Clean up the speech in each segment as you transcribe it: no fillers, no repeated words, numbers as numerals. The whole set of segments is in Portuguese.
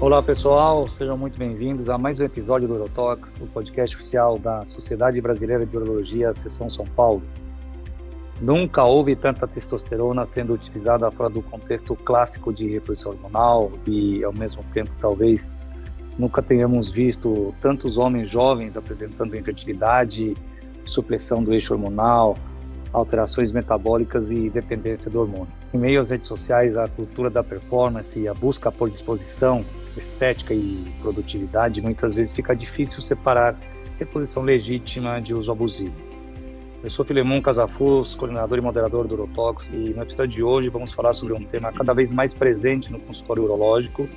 Olá pessoal, sejam muito bem-vindos a mais um episódio do Urotalk, o podcast oficial da Sociedade Brasileira de Urologia, Seção São Paulo. Nunca houve tanta testosterona sendo utilizada fora do contexto clássico de reprodução hormonal e, ao mesmo tempo, talvez nunca tenhamos visto tantos homens jovens apresentando infertilidade, supressão do eixo hormonal, alterações metabólicas e dependência do hormônio. Em meio às redes sociais, a cultura da performance e a busca por disposição, estética e produtividade, muitas vezes fica difícil separar reposição legítima de uso abusivo. Eu sou Filemon Casafus, coordenador e moderador do Urotox, e no episódio de hoje vamos falar sobre um tema cada vez mais presente no consultório urológico,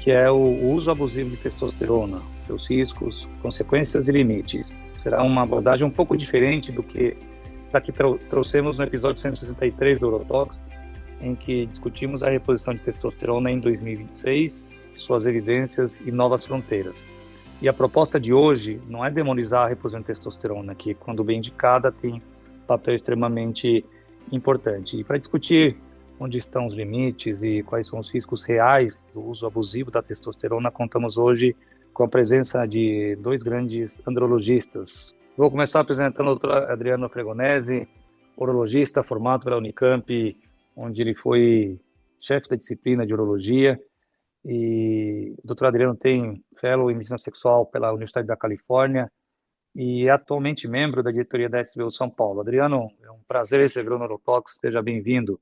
que é o uso abusivo de testosterona, seus riscos, consequências e limites. Será uma abordagem um pouco diferente do que da que trouxemos no episódio 163 do Urotox, em que discutimos a reposição de testosterona em 2026, suas evidências e novas fronteiras. E a proposta de hoje não é demonizar a reposição de testosterona, que, quando bem indicada, tem um papel extremamente importante. E para discutir onde estão os limites e quais são os riscos reais do uso abusivo da testosterona, contamos hoje com a presença de dois grandes andrologistas. Vou começar apresentando o Dr. Adriano Fregonese, urologista formado pela Unicamp, onde ele foi chefe da disciplina de urologia, e o Dr. Adriano tem fellow em medicina sexual pela Universidade da Califórnia e é atualmente membro da diretoria da SBU São Paulo. Adriano, é um prazer recebê-lo no Neurotox, seja bem-vindo.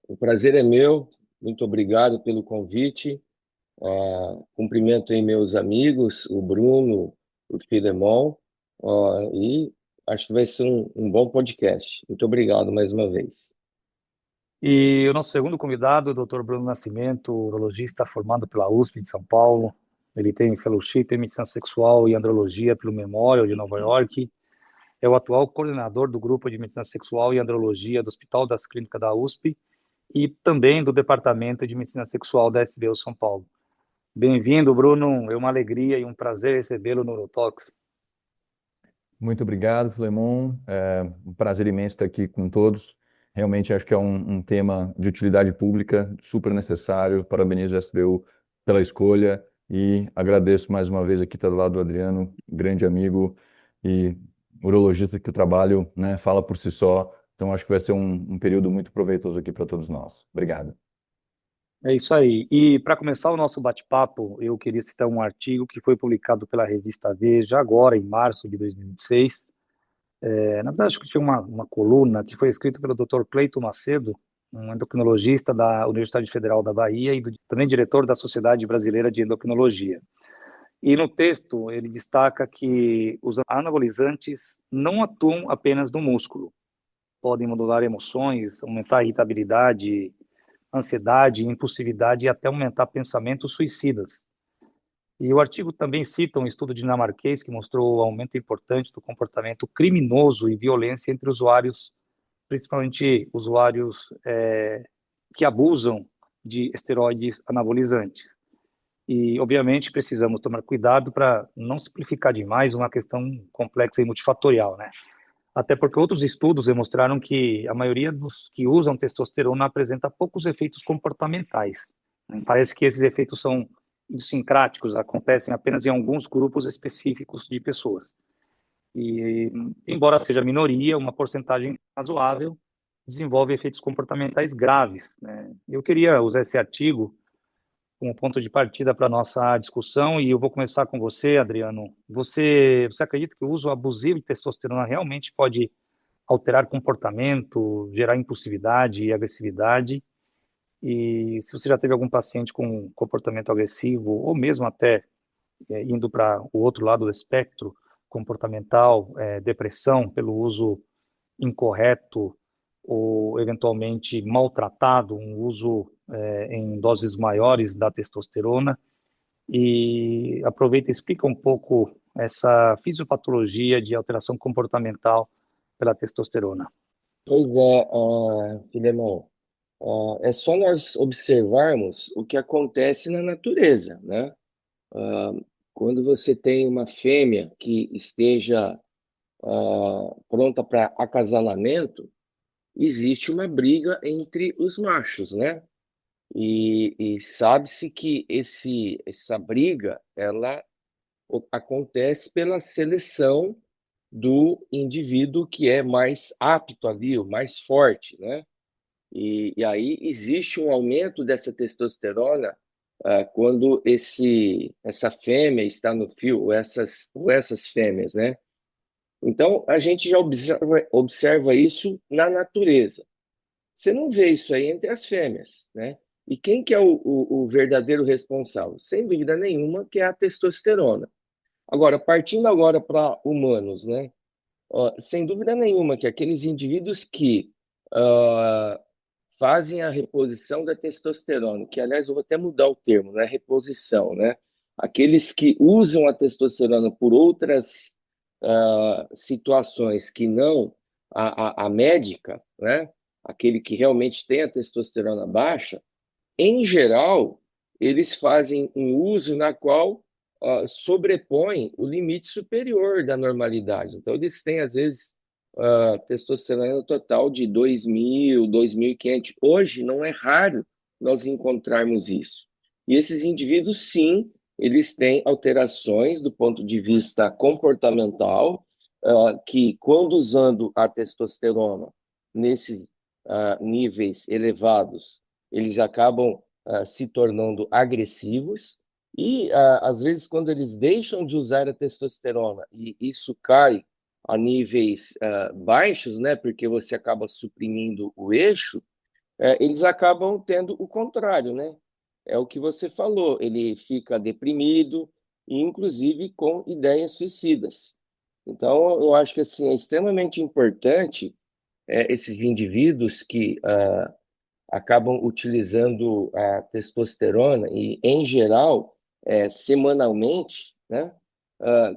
O prazer é meu, muito obrigado pelo convite. Cumprimento aí meus amigos, o Bruno, o Filemon, e acho que vai ser um bom podcast. Muito obrigado mais uma vez. E o nosso segundo convidado, o Dr. Bruno Nascimento, urologista formado pela USP de São Paulo. Ele tem fellowship em medicina sexual e andrologia pelo Memorial de Nova York. É o atual coordenador do grupo de medicina sexual e andrologia do Hospital das Clínicas da USP e também do departamento de medicina sexual da SBU São Paulo. Bem-vindo, Bruno. É uma alegria e um prazer recebê-lo no Neurotox. Muito obrigado, Filemon. É um prazer imenso estar aqui com todos. Realmente acho que é um tema de utilidade pública super necessário. Parabenizo a SBU pela escolha e agradeço mais uma vez aqui estar do lado do Adriano, grande amigo e urologista que o trabalho, né, fala por si só. Então acho que vai ser um período muito proveitoso aqui para todos nós. Obrigado. É isso aí. E para começar o nosso bate-papo, eu queria citar um artigo que foi publicado pela revista Veja agora, em março de 2026. Na verdade, acho que tinha uma coluna que foi escrita pelo Dr. Cleiton Macedo, um endocrinologista da Universidade Federal da Bahia e também diretor da Sociedade Brasileira de Endocrinologia. E no texto ele destaca que os anabolizantes não atuam apenas no músculo, podem modular emoções, aumentar a irritabilidade, ansiedade, impulsividade e até aumentar pensamentos suicidas. E o artigo também cita um estudo dinamarquês que mostrou o aumento importante do comportamento criminoso e violência entre usuários, principalmente usuários que abusam de esteroides anabolizantes. E, obviamente, precisamos tomar cuidado para não simplificar demais uma questão complexa e multifatorial, né? Até porque outros estudos demonstraram que a maioria dos que usam testosterona apresenta poucos efeitos comportamentais. Parece que esses efeitos são idiosincráticos, acontecem apenas em alguns grupos específicos de pessoas. E, embora seja minoria, uma porcentagem razoável desenvolve efeitos comportamentais graves, né? Eu queria usar esse artigo como ponto de partida para a nossa discussão, e eu vou começar com você, Adriano. Você acredita que o uso abusivo de testosterona realmente pode alterar comportamento, gerar impulsividade e agressividade? E se você já teve algum paciente com comportamento agressivo, ou mesmo até indo para o outro lado do espectro comportamental, depressão pelo uso incorreto ou eventualmente maltratado, um uso em doses maiores da testosterona. E aproveita e explica um pouco essa fisiopatologia de alteração comportamental pela testosterona. Pois é, Filemon, é só nós observarmos o que acontece na natureza, né? Ah, Quando você tem uma fêmea que esteja pronta para acasalamento, existe uma briga entre os machos, né? E sabe-se que essa briga, ela acontece pela seleção do indivíduo que é mais apto ali, o mais forte, né? E aí existe um aumento dessa testosterona quando essa fêmea está no fio, ou essas fêmeas, né? Então, a gente já observa isso na natureza. Você não vê isso aí entre as fêmeas, né? E quem que é o verdadeiro responsável? Sem dúvida nenhuma, que é a testosterona. Agora, partindo agora para humanos, né? Sem dúvida nenhuma que aqueles indivíduos que ah, fazem a reposição da testosterona, que aliás eu vou até mudar o termo, não é reposição, né? Aqueles que usam a testosterona por outras situações que não a médica, né? Aquele que realmente tem a testosterona baixa, em geral, eles fazem um uso na qual sobrepõe o limite superior da normalidade. Então, eles têm, às vezes, testosterona total de 2.000, 2.500. Hoje, não é raro nós encontrarmos isso. E esses indivíduos, sim, eles têm alterações do ponto de vista comportamental, que, quando usando a testosterona nesses níveis elevados, eles acabam se tornando agressivos e, às vezes, quando eles deixam de usar a testosterona e isso cai a níveis baixos, né, porque você acaba suprimindo o eixo, eles acabam tendo o contrário, né? É o que você falou, ele fica deprimido e, inclusive, com ideias suicidas. Então, eu acho que assim, é extremamente importante esses indivíduos que acabam utilizando a testosterona e, em geral, semanalmente, né,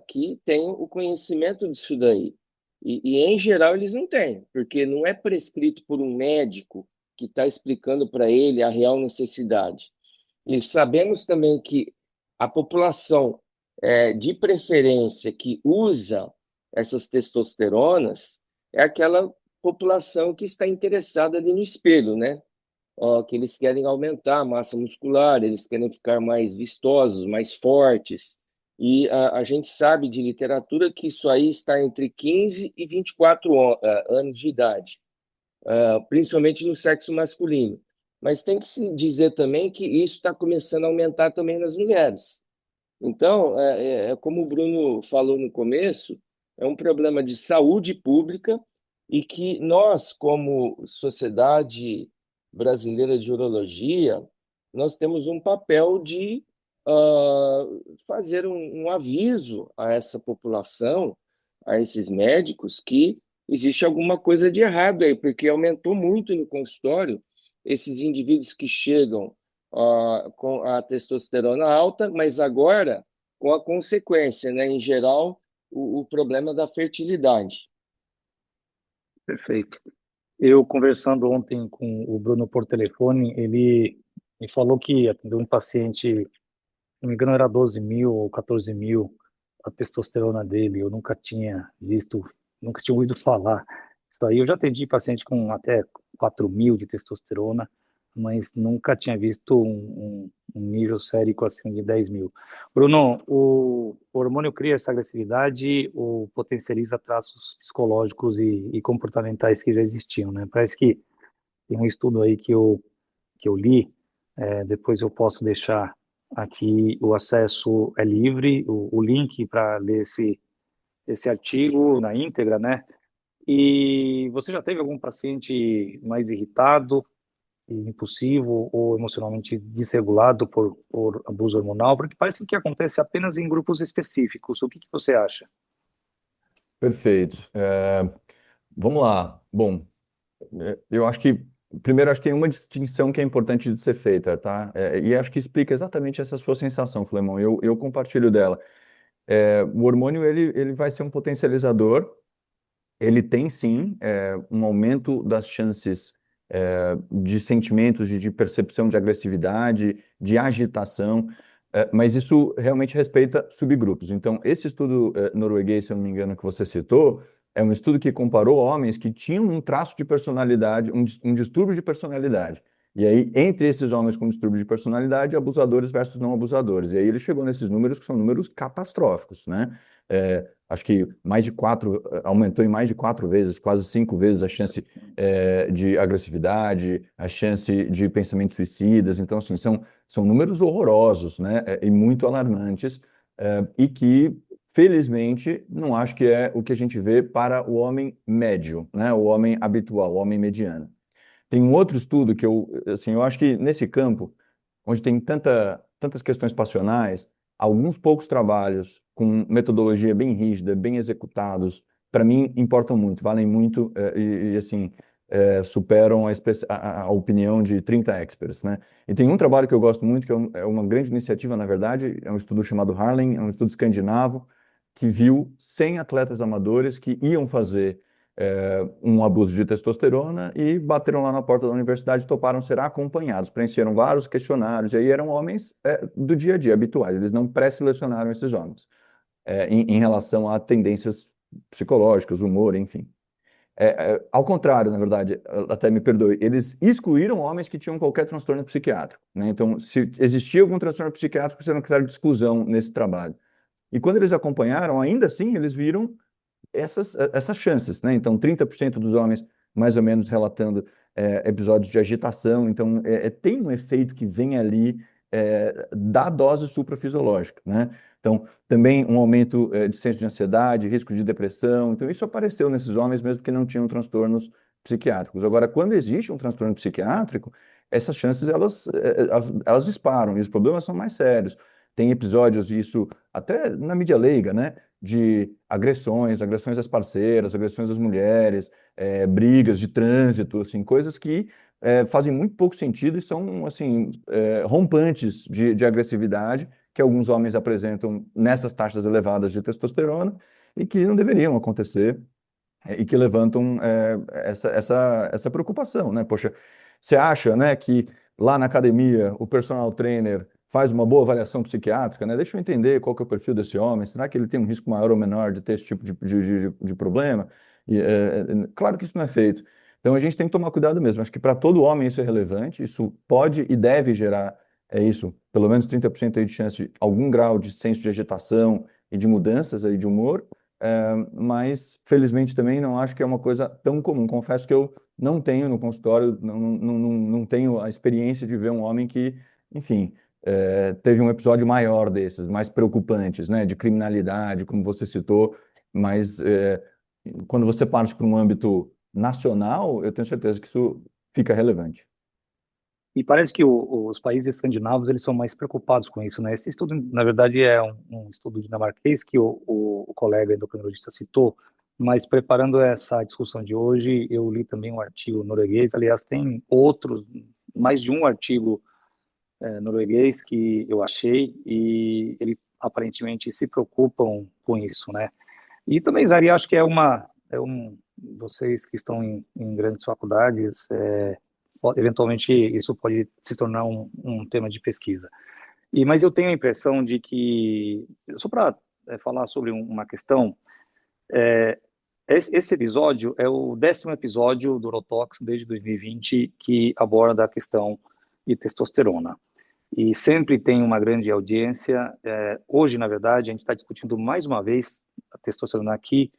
que tenham o conhecimento disso daí. Em geral, eles não têm, porque não é prescrito por um médico que está explicando para ele a real necessidade. E sabemos também que a população, de preferência, que usa essas testosteronas é aquela população que está interessada ali no espelho, né? Que eles querem aumentar a massa muscular, eles querem ficar mais vistosos, mais fortes. E a gente sabe de literatura que isso aí está entre 15 e 24 anos de idade, principalmente no sexo masculino. Mas tem que se dizer também que isso está começando a aumentar também nas mulheres. Então, como o Bruno falou no começo, é um problema de saúde pública e que nós, como Sociedade Brasileira de Urologia, nós temos um papel de fazer um aviso a essa população, a esses médicos, que existe alguma coisa de errado aí, porque aumentou muito no consultório esses indivíduos que chegam com a testosterona alta, mas agora com a consequência, né, em geral, o problema da fertilidade. Perfeito. Eu conversando ontem com o Bruno por telefone, ele me falou que atendeu um paciente, se não me engano, era 12.000 ou 14.000 a testosterona dele. Eu nunca tinha visto, nunca tinha ouvido falar. Isso aí eu já atendi paciente com até 4.000 de testosterona, mas nunca tinha visto um nível sérico assim de 10.000. Bruno, o hormônio cria essa agressividade ou potencializa traços psicológicos e comportamentais que já existiam, né? Parece que tem um estudo aí que eu li, depois eu posso deixar aqui, o acesso é livre, o link para ler esse artigo na íntegra, né? E você já teve algum paciente mais irritado, impulsivo ou emocionalmente desregulado por abuso hormonal? Porque parece que acontece apenas em grupos específicos. O que você acha? Perfeito. Vamos lá. Bom, eu acho que, primeiro, acho que tem uma distinção que é importante de ser feita, tá? E acho que explica exatamente essa sua sensação, Filemão. Eu compartilho dela. O hormônio, ele vai ser um potencializador. Ele tem, sim, um aumento das chances de sentimentos, de percepção de agressividade, de agitação, mas isso realmente respeita subgrupos. Então, esse estudo norueguês, se eu não me engano, que você citou, é um estudo que comparou homens que tinham um traço de personalidade, um distúrbio de personalidade. E aí, entre esses homens com distúrbio de personalidade, abusadores versus não abusadores. E aí ele chegou nesses números que são números catastróficos, né? Acho que aumentou em mais de 4 vezes, quase 5 vezes a chance de agressividade, a chance de pensamentos suicidas. Então, assim, são números horrorosos, né? E muito alarmantes, e que, felizmente, não acho que é o que a gente vê para o homem médio, né? O homem habitual, o homem mediano. Tem um outro estudo que eu acho que nesse campo, onde tem tantas questões passionais, alguns poucos trabalhos com metodologia bem rígida, bem executados, para mim importam muito, valem muito assim, superam a opinião de 30 experts, né? E tem um trabalho que eu gosto muito, que é uma grande iniciativa, na verdade, é um estudo chamado Harlem, é um estudo escandinavo, que viu 100 atletas amadores que iam fazer um abuso de testosterona e bateram lá na porta da universidade e toparam ser acompanhados, preencheram vários questionários, e aí eram homens do dia a dia, habituais, eles não pré-selecionaram esses homens em relação a tendências psicológicas, humor, enfim. Ao contrário, na verdade, até me perdoe, eles excluíram homens que tinham qualquer transtorno psiquiátrico, né? Então, se existia algum transtorno psiquiátrico, isso era um critério de exclusão nesse trabalho. E quando eles acompanharam, ainda assim, eles viram essas chances, né? Então, 30% dos homens, mais ou menos, relatando episódios de agitação. Então, tem um efeito que vem ali da dose suprafisiológica, né? Então, também um aumento de senso de ansiedade, risco de depressão. Então, isso apareceu nesses homens mesmo que não tinham transtornos psiquiátricos. Agora, quando existe um transtorno psiquiátrico, essas chances, elas disparam, e os problemas são mais sérios. Tem episódios, isso até na mídia leiga, né? De agressões às parceiras, agressões às mulheres, brigas de trânsito, assim, coisas que fazem muito pouco sentido e são, assim, rompantes de agressividade que alguns homens apresentam nessas taxas elevadas de testosterona e que não deveriam acontecer e que levantam essa preocupação, né? Poxa, você acha, né, que lá na academia o personal trainer faz uma boa avaliação psiquiátrica, né? Deixa eu entender qual que é o perfil desse homem, será que ele tem um risco maior ou menor de ter esse tipo de problema? E, claro que isso não é feito. Então a gente tem que tomar cuidado mesmo. Acho que para todo homem isso é relevante, isso pode e deve gerar, pelo menos 30% aí de chance de algum grau de senso de agitação e de mudanças aí de humor, mas felizmente também não acho que é uma coisa tão comum. Confesso que eu não tenho no consultório, não tenho a experiência de ver um homem que, enfim, teve um episódio maior desses, mais preocupantes, né, de criminalidade, como você citou, mas quando você parte para um âmbito nacional, eu tenho certeza que isso fica relevante. E parece que os países escandinavos eles são mais preocupados com isso, né? Esse estudo, na verdade, é um estudo dinamarquês que o colega endocrinologista citou, mas preparando essa discussão de hoje, eu li também um artigo norueguês, aliás, tem outros, mais de um artigo norueguês que eu achei, e eles aparentemente se preocupam com isso, né? E também, Zari, acho que vocês que estão em grandes faculdades, eventualmente isso pode se tornar um tema de pesquisa. Mas eu tenho a impressão de que, só para falar sobre uma questão, esse episódio é o 10º episódio do Neurotox desde 2020 que aborda a questão de testosterona. E sempre tem uma grande audiência. Hoje, na verdade, a gente está discutindo mais uma vez a testosterona aqui,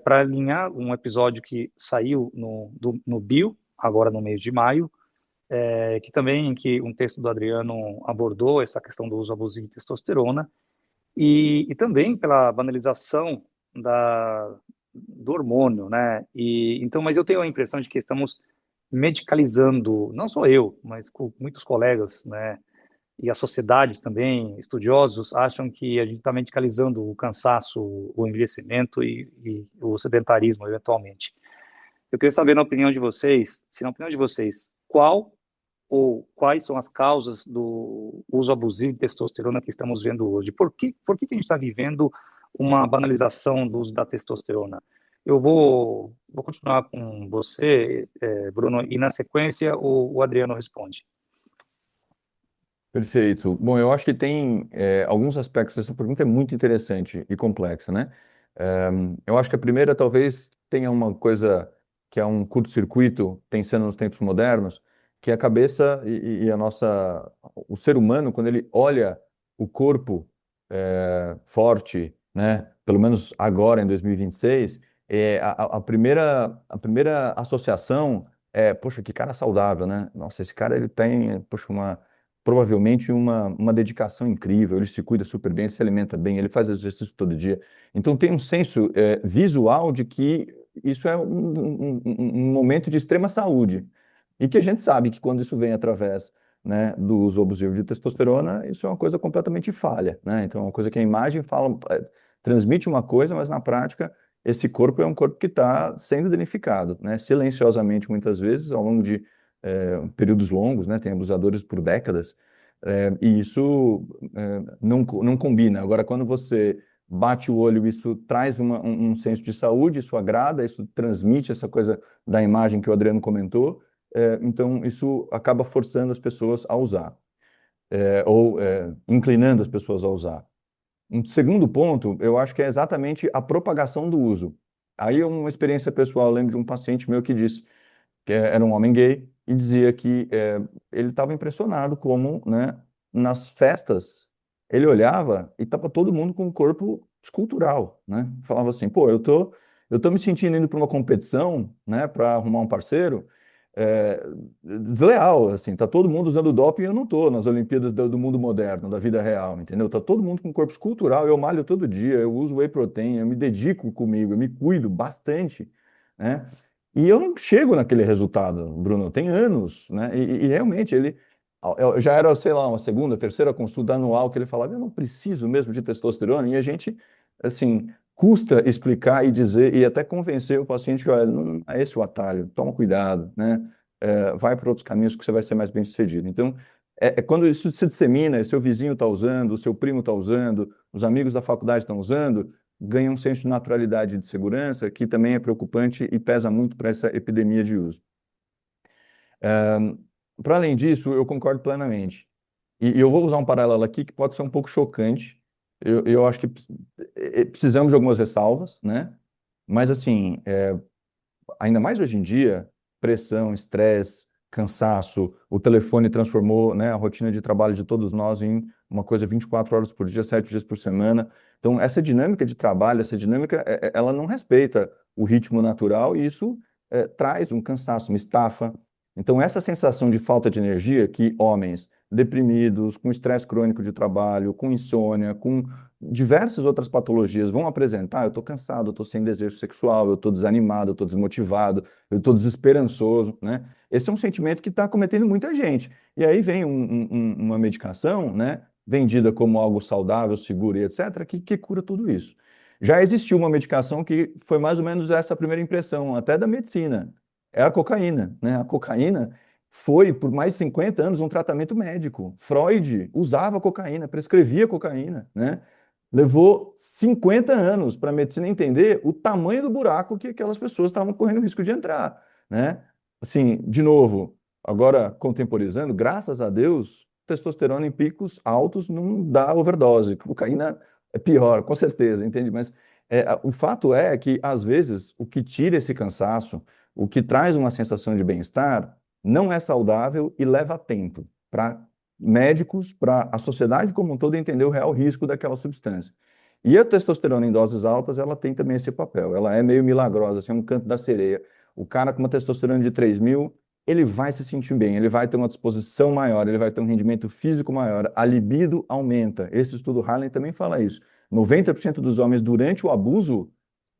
para alinhar um episódio que saiu no Bio, agora no mês de maio, que também que um texto do Adriano abordou essa questão do uso abusivo de testosterona, e também pela banalização do hormônio, né? Então, mas eu tenho a impressão de que estamos medicalizando, não só eu, mas com muitos colegas, né? E a sociedade também, estudiosos, acham que a gente está medicalizando o cansaço, o envelhecimento e o sedentarismo, eventualmente. Eu queria saber, na opinião de vocês, qual ou quais são as causas do uso abusivo de testosterona que estamos vendo hoje? Por que a gente está vivendo uma banalização do uso da testosterona? Eu vou continuar com você, Bruno, e na sequência o Adriano responde. Perfeito. Bom, eu acho que tem alguns aspectos dessa pergunta é muito interessante e complexa, né? Eu acho que a primeira talvez tenha uma coisa que é um curto-circuito, pensando nos tempos modernos, que a cabeça e a nossa, o ser humano, quando ele olha o corpo forte, né, pelo menos agora em 2026, a primeira associação é, poxa, que cara saudável, né? Nossa, esse cara ele tem, poxa, provavelmente uma dedicação incrível, ele se cuida super bem, ele se alimenta bem, ele faz exercício todo dia. Então tem um senso visual de que isso é um momento de extrema saúde. E que a gente sabe que quando isso vem através, né, do uso abusivo de testosterona, isso é uma coisa completamente falha, né? Então é uma coisa que a imagem fala, transmite uma coisa, mas na prática esse corpo é um corpo que está sendo danificado, né? Silenciosamente muitas vezes, ao longo de períodos longos, né? Tem abusadores por décadas, e isso não combina. Agora, quando você bate o olho, isso traz um senso de saúde, isso agrada, isso transmite essa coisa da imagem que o Adriano comentou, então isso acaba forçando as pessoas a usar, ou inclinando as pessoas a usar. Um segundo ponto, eu acho que é exatamente a propagação do uso. Aí é uma experiência pessoal, eu lembro de um paciente meu que disse que era um homem gay e dizia que ele estava impressionado como, né, nas festas ele olhava e estava todo mundo com o corpo escultural, né? Falava assim, pô, eu tô me sentindo indo para uma competição, né, para arrumar um parceiro, é, desleal, assim, tá todo mundo usando doping e eu não tô nas Olimpíadas do mundo moderno, da vida real, entendeu? Tá todo mundo com corpo escultural, eu malho todo dia, eu uso whey protein, eu me dedico comigo, eu me cuido bastante, né? E eu não chego naquele resultado, Bruno, tem anos, né? E realmente ele já era, sei lá, uma segunda, terceira consulta anual que ele falava, eu não preciso mesmo de testosterona, e a gente, assim, custa explicar e dizer e até convencer o paciente que, olha, não é esse o atalho, toma cuidado, né? Vai para outros caminhos que você vai ser mais bem-sucedido. Então, quando isso se dissemina, seu vizinho está usando, o seu primo está usando, os amigos da faculdade estão usando, ganha um senso de naturalidade e de segurança que também é preocupante e pesa muito para essa epidemia de uso. Para além disso, eu concordo plenamente. E eu vou usar um paralelo aqui que pode ser um pouco chocante. Eu acho que precisamos de algumas ressalvas, né? Mas, assim, ainda mais hoje em dia, pressão, estresse, cansaço, o telefone transformou, né, a rotina de trabalho de todos nós em uma coisa 24 horas por dia, 7 dias por semana. Então, essa dinâmica de trabalho, essa dinâmica, ela não respeita o ritmo natural e isso traz um cansaço, uma estafa. Então, essa sensação de falta de energia que homens deprimidos, com estresse crônico de trabalho, com insônia, com diversas outras patologias vão apresentar, eu estou cansado, eu estou sem desejo sexual, eu estou desanimado, eu estou desmotivado, eu estou desesperançoso, né? Esse é um sentimento que está acometendo muita gente. E aí vem uma medicação, né, vendida como algo saudável, seguro e etc., que cura tudo isso. Já existiu uma medicação que foi mais ou menos essa primeira impressão, até da medicina, é a cocaína, né? A cocaína foi, por mais de 50 anos, um tratamento médico. Freud usava cocaína, prescrevia cocaína, né? Levou 50 anos para a medicina entender o tamanho do buraco que aquelas pessoas estavam correndo risco de entrar, né? Assim, de novo, agora contemporizando, graças a Deus, testosterona em picos altos não dá overdose. Cocaína é pior, com certeza, entende? Mas o fato é que, às vezes, o que tira esse cansaço, o que traz uma sensação de bem-estar, não é saudável e leva tempo para médicos, para a sociedade como um todo entender o real risco daquela substância. E a testosterona em doses altas, ela tem também esse papel. Ela é meio milagrosa, assim, é um canto da sereia. O cara com uma testosterona de 3.000, ele vai se sentir bem, ele vai ter uma disposição maior, ele vai ter um rendimento físico maior, a libido aumenta. Esse estudo Harlem também fala isso. 90% dos homens, durante o abuso,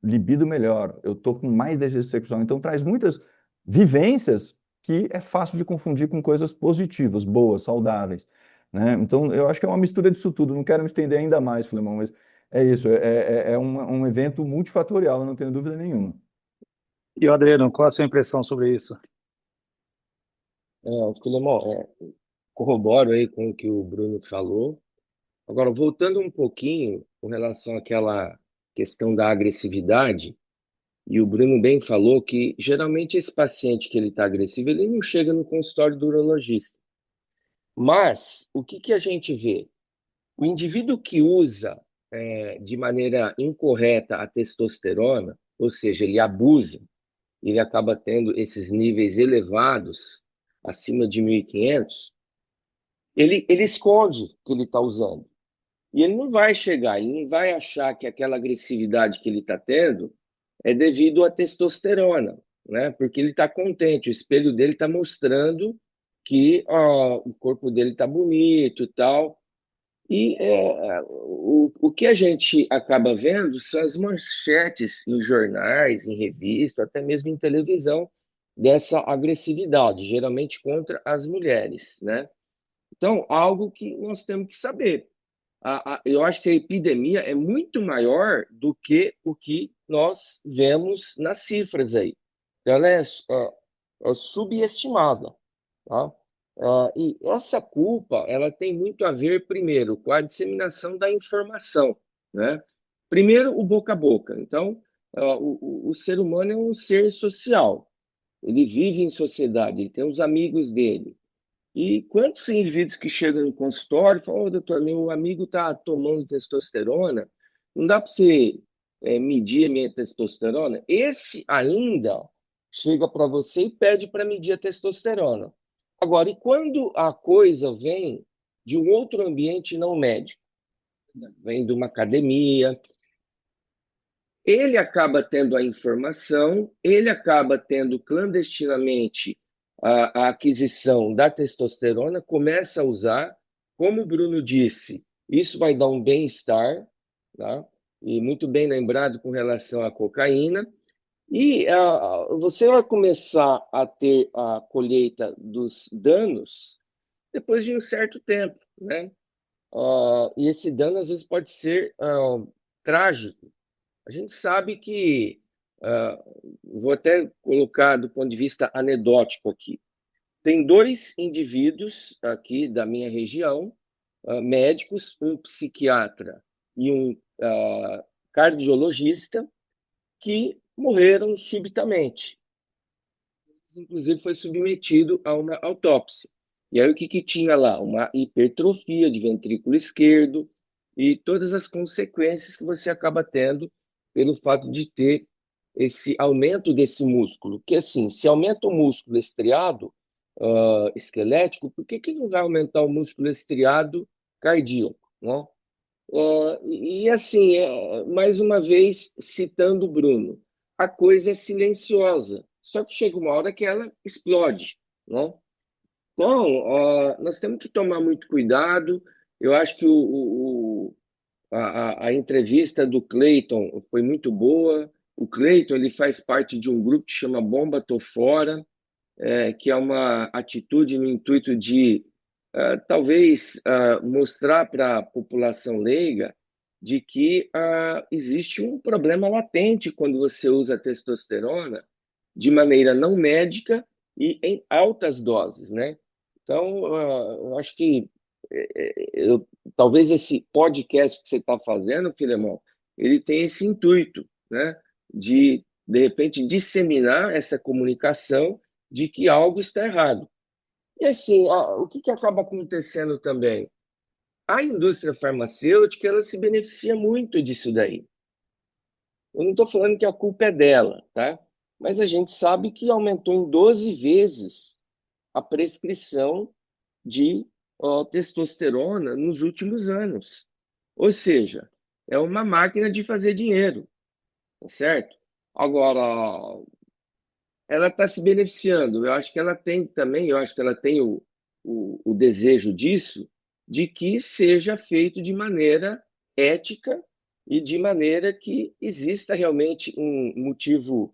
libido melhor. Eu estou com mais desejo sexual. Então, traz muitas vivências que é fácil de confundir com coisas positivas, boas, saudáveis, né? Então, eu acho que é uma mistura disso tudo. Não quero me estender ainda mais, Filemão, mas é isso. É um evento multifatorial, eu não tenho dúvida nenhuma. E, Adriano, qual a sua impressão sobre isso? Filemon, corroboro aí com o que o Bruno falou. Agora, voltando um pouquinho com relação àquela questão da agressividade, e o Bruno bem falou que geralmente esse paciente que ele está agressivo, ele não chega no consultório do urologista. Mas o que a gente vê? O indivíduo que usa de maneira incorreta a testosterona, ou seja, ele abusa, ele acaba tendo esses níveis elevados, acima de 1.500, ele esconde que ele está usando. E ele não vai chegar, ele não vai achar que aquela agressividade que ele está tendo é devido à testosterona, né? Porque ele está contente, o espelho dele está mostrando que o corpo dele está bonito e tal. E o que a gente acaba vendo são as manchetes em jornais, em revistas, até mesmo em televisão, dessa agressividade, geralmente contra as mulheres, né? Então, algo que nós temos que saber. Eu acho que a epidemia é muito maior do que o que nós vemos nas cifras aí. Então, ela é subestimada, tá? E essa culpa, ela tem muito a ver, primeiro, com a disseminação da informação, né? Primeiro, o boca a boca. Então, o ser humano é um ser social. Ele vive em sociedade, ele tem os amigos dele. E quantos indivíduos que chegam no consultório e falam: "Ô, doutor, meu amigo está tomando testosterona, não dá para você medir a minha testosterona?" Esse ainda chega para você e pede para medir a testosterona. Agora, e quando a coisa vem de um outro ambiente não médico? Vem de uma academia, ele acaba tendo a informação, ele acaba tendo clandestinamente a aquisição da testosterona, começa a usar, como o Bruno disse, isso vai dar um bem-estar, tá? E muito bem lembrado com relação à cocaína, e você vai começar a ter a colheita dos danos depois de um certo tempo, né? E esse dano às vezes pode ser trágico. A gente sabe que, vou até colocar do ponto de vista anedótico aqui, tem dois indivíduos aqui da minha região, médicos, um psiquiatra e um cardiologista, que morreram subitamente. Inclusive foi submetido a uma autópsia. E aí o que tinha lá? Uma hipertrofia de ventrículo esquerdo e todas as consequências que você acaba tendo pelo fato de ter esse aumento desse músculo. Que assim, se aumenta o músculo estriado esquelético, por que não vai aumentar o músculo estriado cardíaco, né? E assim, mais uma vez, citando o Bruno, a coisa é silenciosa, só que chega uma hora que ela explode, né? Então, nós temos que tomar muito cuidado. Eu acho que a entrevista do Cleiton foi muito boa. O Cleiton, ele faz parte de um grupo que chama Bomba Tô Fora, que é uma atitude no intuito de talvez mostrar para a população leiga de que existe um problema latente quando você usa testosterona de maneira não médica e em altas doses, né? Então, eu acho que talvez esse podcast que você está fazendo, Filemão, ele tem esse intuito, né? De repente, disseminar essa comunicação de que algo está errado. E assim, o que acaba acontecendo também? A indústria farmacêutica, ela se beneficia muito disso daí. Eu não estou falando que a culpa é dela, tá? Mas a gente sabe que aumentou em 12 vezes a prescrição de testosterona nos últimos anos. Ou seja, é uma máquina de fazer dinheiro, tá certo? Agora, ela está se beneficiando. Eu acho que ela tem também, eu acho que ela tem o desejo disso, de que seja feito de maneira ética e de maneira que exista realmente um motivo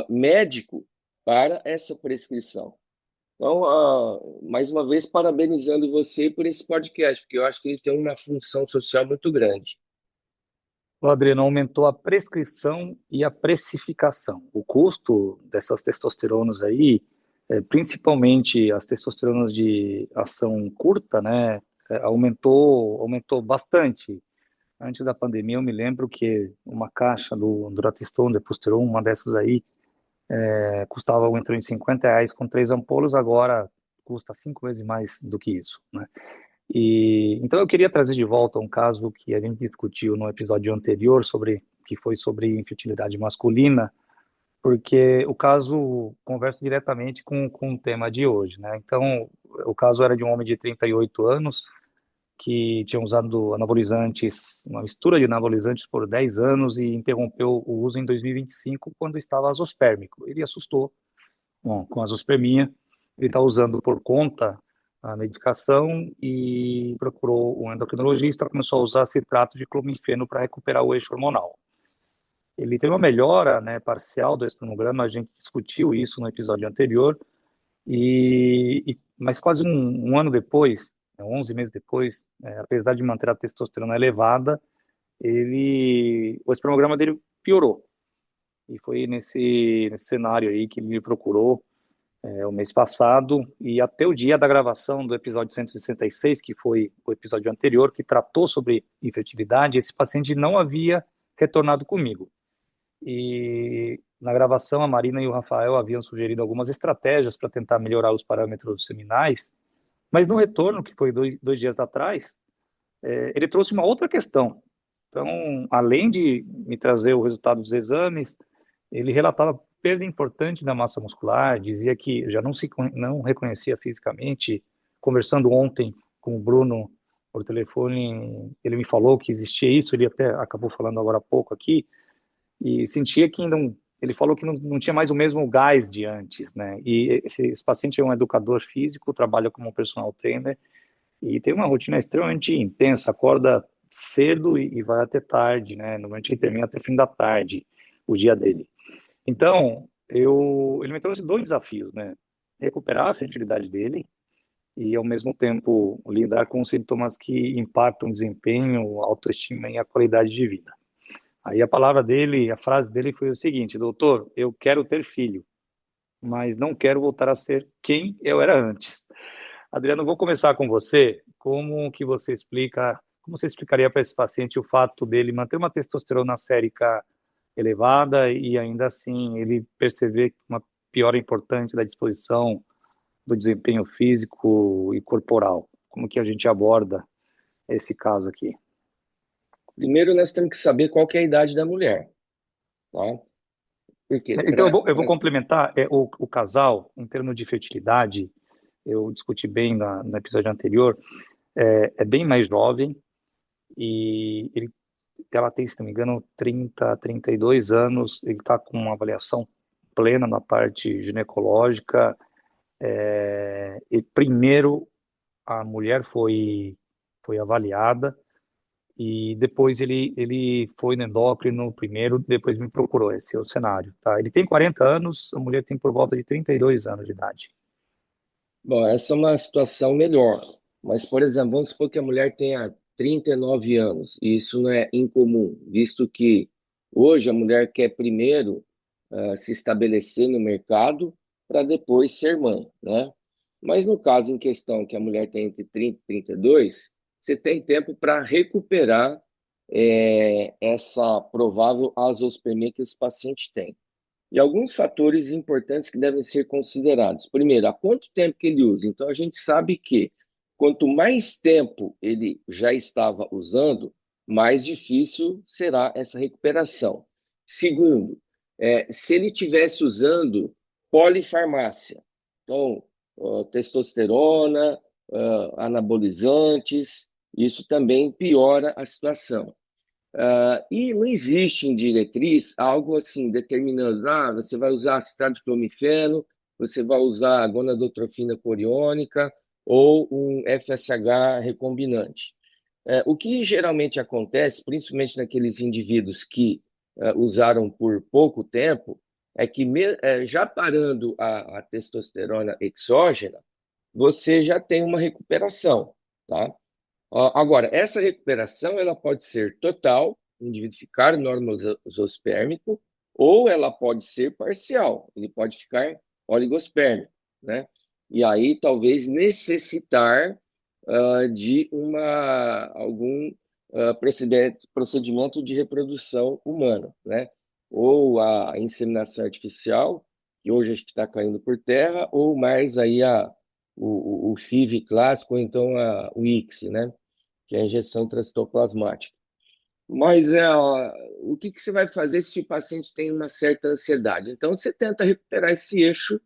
médico para essa prescrição. Então, mais uma vez, parabenizando você por esse podcast, porque eu acho que ele tem uma função social muito grande. O Adriano, aumentou a prescrição e a precificação. O custo dessas testosteronas aí, principalmente as testosteronas de ação curta, né, aumentou bastante. Antes da pandemia, eu me lembro que uma caixa do Durateston, Deposteron, uma dessas aí, custava, entrou em R$ 50 com 3 ampolas, agora custa 5 vezes mais do que isso, né? E então eu queria trazer de volta um caso que a gente discutiu no episódio anterior que foi sobre infertilidade masculina, porque o caso conversa diretamente com o tema de hoje, né? Então, o caso era de um homem de 38 anos que tinha usado anabolizantes, uma mistura de anabolizantes por 10 anos e interrompeu o uso em 2025 quando estava azospérmico. Ele assustou, bom, com a azoospermia, ele está usando por conta a medicação e procurou um endocrinologista, começou a usar citrato de clomifeno para recuperar o eixo hormonal. Ele teve uma melhora, né, parcial do espermograma, a gente discutiu isso no episódio anterior, mas quase um ano depois, 11 meses depois, apesar de manter a testosterona elevada, o espermograma dele piorou. E foi nesse cenário aí que ele me procurou o mês passado, e até o dia da gravação do episódio 166, que foi o episódio anterior, que tratou sobre infertilidade, esse paciente não havia retornado comigo. E na gravação, a Marina e o Rafael haviam sugerido algumas estratégias para tentar melhorar os parâmetros seminais, mas no retorno, que foi dois dias atrás, ele trouxe uma outra questão. Então, além de me trazer o resultado dos exames, ele relatava perda importante da massa muscular, dizia que já não reconhecia fisicamente. Conversando ontem com o Bruno por telefone, ele me falou que existia isso, ele até acabou falando agora há pouco aqui, e sentia que não, ele falou que não tinha mais o mesmo gás de antes, né? E esse paciente é um educador físico, trabalha como personal trainer e tem uma rotina extremamente intensa, acorda cedo e vai até tarde, né? Normalmente ele termina até fim da tarde o dia dele. Então, ele me trouxe dois desafios, né? Recuperar a fertilidade dele e, ao mesmo tempo, lidar com sintomas que impactam o desempenho, a autoestima e a qualidade de vida. Aí a palavra dele, a frase dele foi o seguinte: doutor, eu quero ter filho, mas não quero voltar a ser quem eu era antes. Adriano, vou começar com você. Como você explicaria para esse paciente o fato dele manter uma testosterona sérica elevada e ainda assim ele perceber uma piora importante da disposição do desempenho físico e corporal? Como que a gente aborda esse caso aqui? Primeiro, nós temos que saber qual que é a idade da mulher, tá? Porque Então, eu vou complementar. O casal, em termos de fertilidade, eu discuti bem no episódio anterior, é bem mais jovem e ela tem, se não me engano, 32 anos, ele está com uma avaliação plena na parte ginecológica. E primeiro a mulher foi avaliada e depois ele foi no endócrino primeiro, depois me procurou. Esse é o cenário, tá? Ele tem 40 anos, a mulher tem por volta de 32 anos de idade. Bom, essa é uma situação melhor. Mas, por exemplo, vamos supor que a mulher tenha 39 anos, e isso não é incomum, visto que hoje a mulher quer primeiro se estabelecer no mercado para depois ser mãe, né? Mas no caso em questão, que a mulher tem entre 30 e 32, você tem tempo para recuperar essa provável azoospermia que esse paciente tem. E alguns fatores importantes que devem ser considerados. Primeiro, há quanto tempo que ele usa? Então, a gente sabe que quanto mais tempo ele já estava usando, mais difícil será essa recuperação. Segundo, se ele estivesse usando polifarmácia, então, testosterona, anabolizantes, isso também piora a situação. E não existe em diretriz algo assim determinando, você vai usar citrato de clomifeno, você vai usar a gonadotrofina coriônica ou um FSH recombinante. O que geralmente acontece, principalmente naqueles indivíduos que usaram por pouco tempo, é que já parando a testosterona exógena, você já tem uma recuperação, tá? Agora, essa recuperação ela pode ser total, o indivíduo ficar normosospermico, ou ela pode ser parcial, ele pode ficar oligospermico, né? E aí talvez necessitar de algum procedimento de reprodução humana, né? Ou a inseminação artificial, que hoje acho que está caindo por terra, ou mais aí o FIV clássico, ou então o ICSI, né? Que é a injeção intracitoplasmática. Mas o que você vai fazer se o paciente tem uma certa ansiedade? Então, você tenta recuperar esse eixo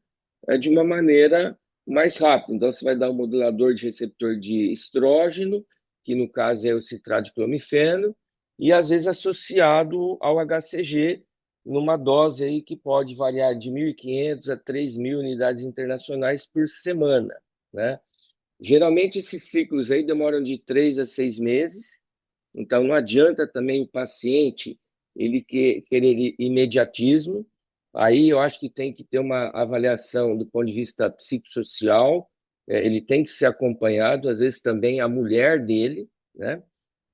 de uma maneira mais rápida. Então, você vai dar um modulador de receptor de estrógeno, que no caso é o citrato de clomifeno, e às vezes associado ao HCG, numa dose aí que pode variar de 1.500 a 3.000 unidades internacionais por semana, né? Geralmente, esses ciclos aí demoram de 3 a 6 meses, então não adianta também o paciente ele querer imediatismo. Aí eu acho que tem que ter uma avaliação do ponto de vista psicossocial, ele tem que ser acompanhado, às vezes também a mulher dele, né?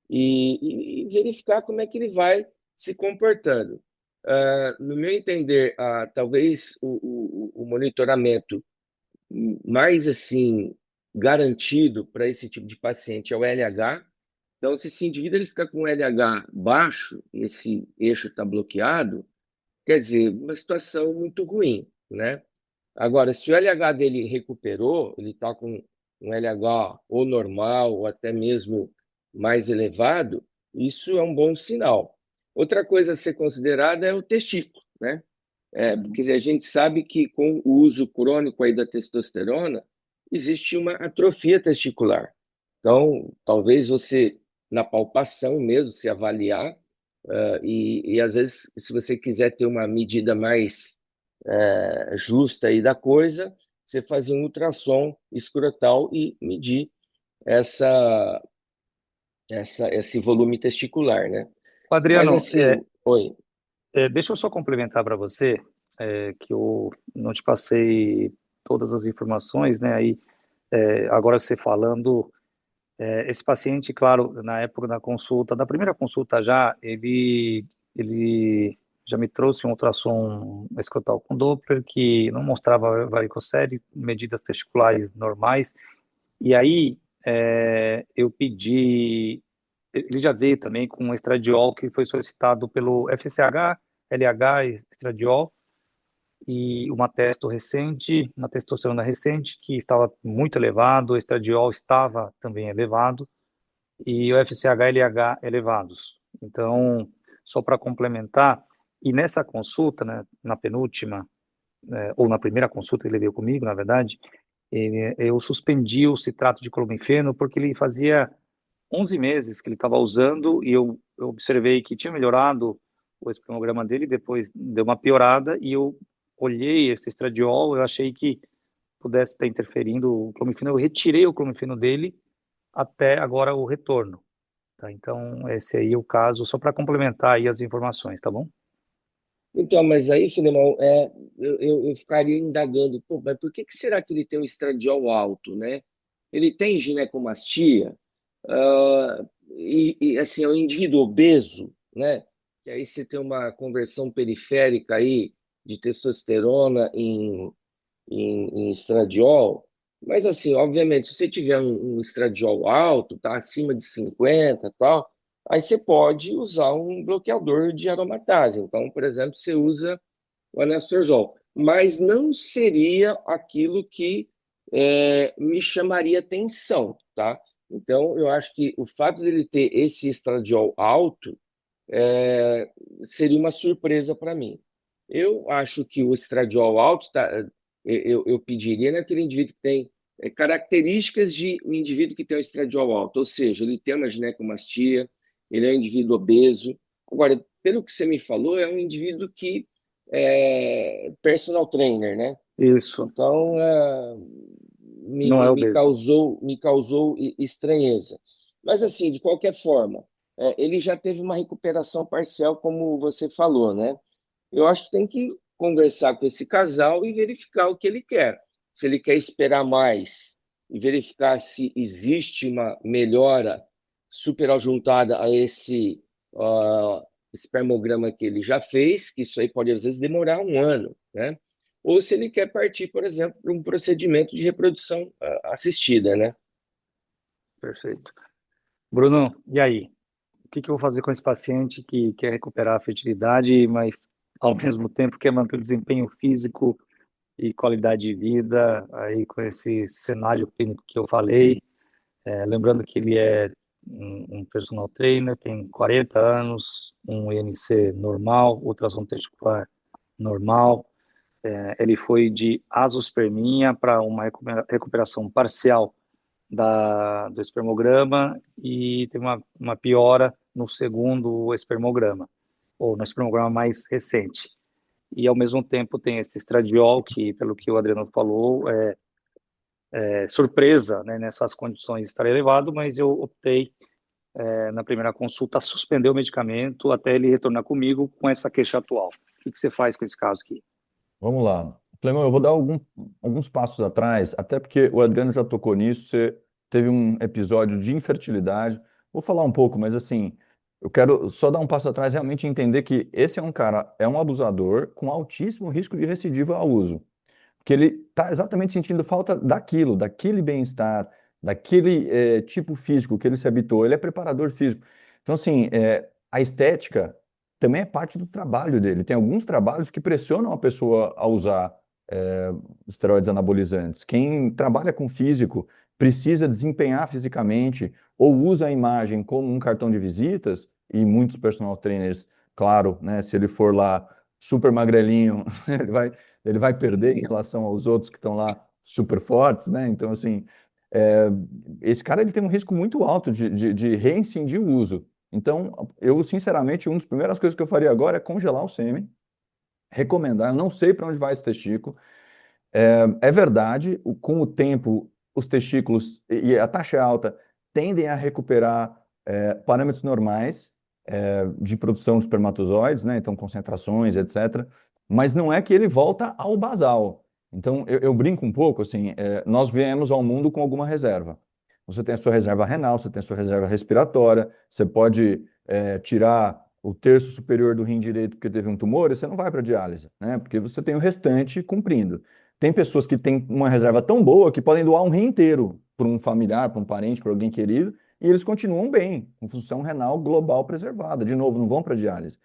E verificar como é que ele vai se comportando. No meu entender, talvez o monitoramento mais assim garantido para esse tipo de paciente é o LH. Então, se esse indivíduo ele fica com LH baixo, esse eixo está bloqueado, quer dizer, uma situação muito ruim, né? Agora, se o LH dele recuperou, ele está com um LH ou normal, ou até mesmo mais elevado, isso é um bom sinal. Outra coisa a ser considerada é o testículo, né? Porque a gente sabe que com o uso crônico aí da testosterona, existe uma atrofia testicular. Então, talvez você, na palpação mesmo, se avaliar, e às vezes, se você quiser ter uma medida mais justa aí da coisa, você fazer um ultrassom escrotal e medir essa, esse volume testicular, né? Mas Adriano, assim, oi. deixa eu só complementar para você, que eu não te passei todas as informações, né? Aí, agora você falando, esse paciente, claro, na época da consulta, da primeira consulta já, ele já me trouxe um ultrassom escrotal com Doppler que não mostrava varicocele, medidas testiculares normais. E aí, eu pedi, ele já veio também com um estradiol que foi solicitado pelo FSH, LH, estradiol, e uma testo recente, uma testosterona recente, que estava muito elevado, o estradiol estava também elevado, e o FSH e LH elevados. Então, só para complementar, e nessa consulta, né, na penúltima, ou na primeira consulta que ele veio comigo, na verdade, eu suspendi o citrato de clomifeno porque ele fazia 11 meses que ele estava usando e eu observei que tinha melhorado o espermograma dele, depois deu uma piorada e eu olhei esse estradiol, eu achei que pudesse estar interferindo o clomifeno, eu retirei o clomifeno dele até agora o retorno, tá? Então, esse aí é o caso, só para complementar aí as informações, tá bom? Então, mas aí, Filemão, eu ficaria indagando, pô, mas por que será que ele tem um estradiol alto, né? Ele tem ginecomastia, assim, é um indivíduo obeso, né? Que aí você tem uma conversão periférica aí de testosterona em estradiol. Mas, assim, obviamente, se você tiver um estradiol alto, tá acima de 50 e tal, aí você pode usar um bloqueador de aromatase. Então, por exemplo, você usa o anastrozol. Mas não seria aquilo que me chamaria atenção, tá? Então, eu acho que o fato dele ter esse estradiol alto é, seria uma surpresa para mim. Eu acho que o estradiol alto, eu pediria naquele indivíduo que tem características de um indivíduo que tem o estradiol alto, ou seja, ele tem uma ginecomastia, ele é um indivíduo obeso. Agora, pelo que você me falou, é um indivíduo que é personal trainer, né? Isso, Então, não é obeso. me causou estranheza. Mas, assim, de qualquer forma, ele já teve uma recuperação parcial, como você falou, né? Eu acho que tem que conversar com esse casal e verificar o que ele quer. Se ele quer esperar mais e verificar se existe uma melhora superajuntada a esse espermograma que ele já fez, que isso aí pode às vezes demorar um ano, né? Ou se ele quer partir, por exemplo, para um procedimento de reprodução assistida, né? Perfeito. Bruno, e aí? O que que eu vou fazer com esse paciente que quer recuperar a fertilidade, mas ao mesmo tempo quer manter o desempenho físico e qualidade de vida, aí com esse cenário clínico que eu falei, lembrando que ele é um personal trainer, tem 40 anos, um INC normal, ultrassom testicular normal. Ele foi de azospermia para uma recuperação parcial do espermograma e teve uma piora no segundo espermograma, ou no espermograma mais recente. E, ao mesmo tempo, tem esse estradiol, que, pelo que o Adriano falou, surpresa, né, nessas condições estar elevado, mas eu optei, na primeira consulta, a suspender o medicamento até ele retornar comigo com essa queixa atual. O que você faz com esse caso aqui? Vamos lá. Clemão, eu vou dar alguns passos atrás, até porque o Adriano já tocou nisso, você teve um episódio de infertilidade. Vou falar um pouco, mas assim, eu quero só dar um passo atrás e realmente entender que esse é um cara, é um abusador com altíssimo risco de recidiva ao uso. Porque ele está exatamente sentindo falta daquele bem-estar, daquele tipo físico que ele se habitou. Ele é preparador físico. Então, assim, a estética também é parte do trabalho dele. Tem alguns trabalhos que pressionam a pessoa a usar esteroides anabolizantes. Quem trabalha com físico precisa desempenhar fisicamente ou usa a imagem como um cartão de visitas, e muitos personal trainers, claro, né, se ele for lá super magrelinho, ele vai perder em relação aos outros que estão lá super fortes, né? Então, assim, esse cara ele tem um risco muito alto de reincidir o uso. Então, eu, sinceramente, uma das primeiras coisas que eu faria agora é congelar o sêmen, recomendar. Eu não sei para onde vai esse testículo. É verdade, com o tempo, os testículos e a taxa alta tendem a recuperar parâmetros normais de produção de espermatozoides, né? Então, concentrações, etc. Mas não é que ele volta ao basal. Então, eu brinco um pouco, assim, nós viemos ao mundo com alguma reserva. Você tem a sua reserva renal, você tem a sua reserva respiratória, você pode tirar o terço superior do rim direito porque teve um tumor, e você não vai para diálise, né? Porque você tem o restante cumprindo. Tem pessoas que têm uma reserva tão boa que podem doar um rim inteiro para um familiar, para um parente, para alguém querido, e eles continuam bem, com função renal global preservada. De novo, não vão para diálise.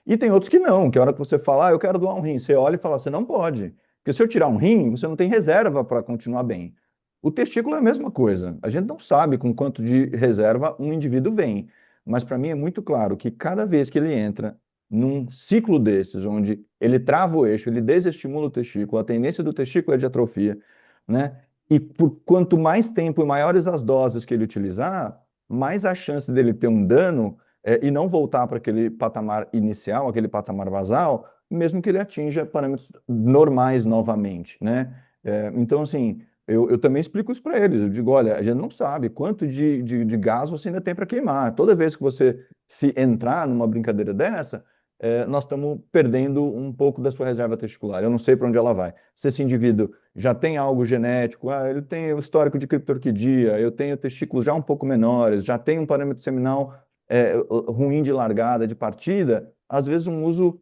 E tem outros que não, que a hora que você fala, eu quero doar um rim, você olha e fala, você não pode. Porque se eu tirar um rim, você não tem reserva para continuar bem. O testículo é a mesma coisa. A gente não sabe com quanto de reserva um indivíduo vem. Mas para mim é muito claro que cada vez que ele entra num ciclo desses, onde ele trava o eixo, ele desestimula o testículo, a tendência do testículo é de atrofia, né? E por quanto mais tempo e maiores as doses que ele utilizar, mais a chance dele ter um dano e não voltar para aquele patamar inicial, aquele patamar basal, mesmo que ele atinja parâmetros normais novamente, né? Então, assim, eu também explico isso para eles. Eu digo, olha, a gente não sabe quanto de gás você ainda tem para queimar. Toda vez que você entrar numa brincadeira dessa, nós estamos perdendo um pouco da sua reserva testicular. Eu não sei para onde ela vai. Se esse indivíduo já tem algo genético, ele tem o histórico de criptorquidia, eu tenho testículos já um pouco menores, já tem um parâmetro seminal ruim de largada, de partida, às vezes um uso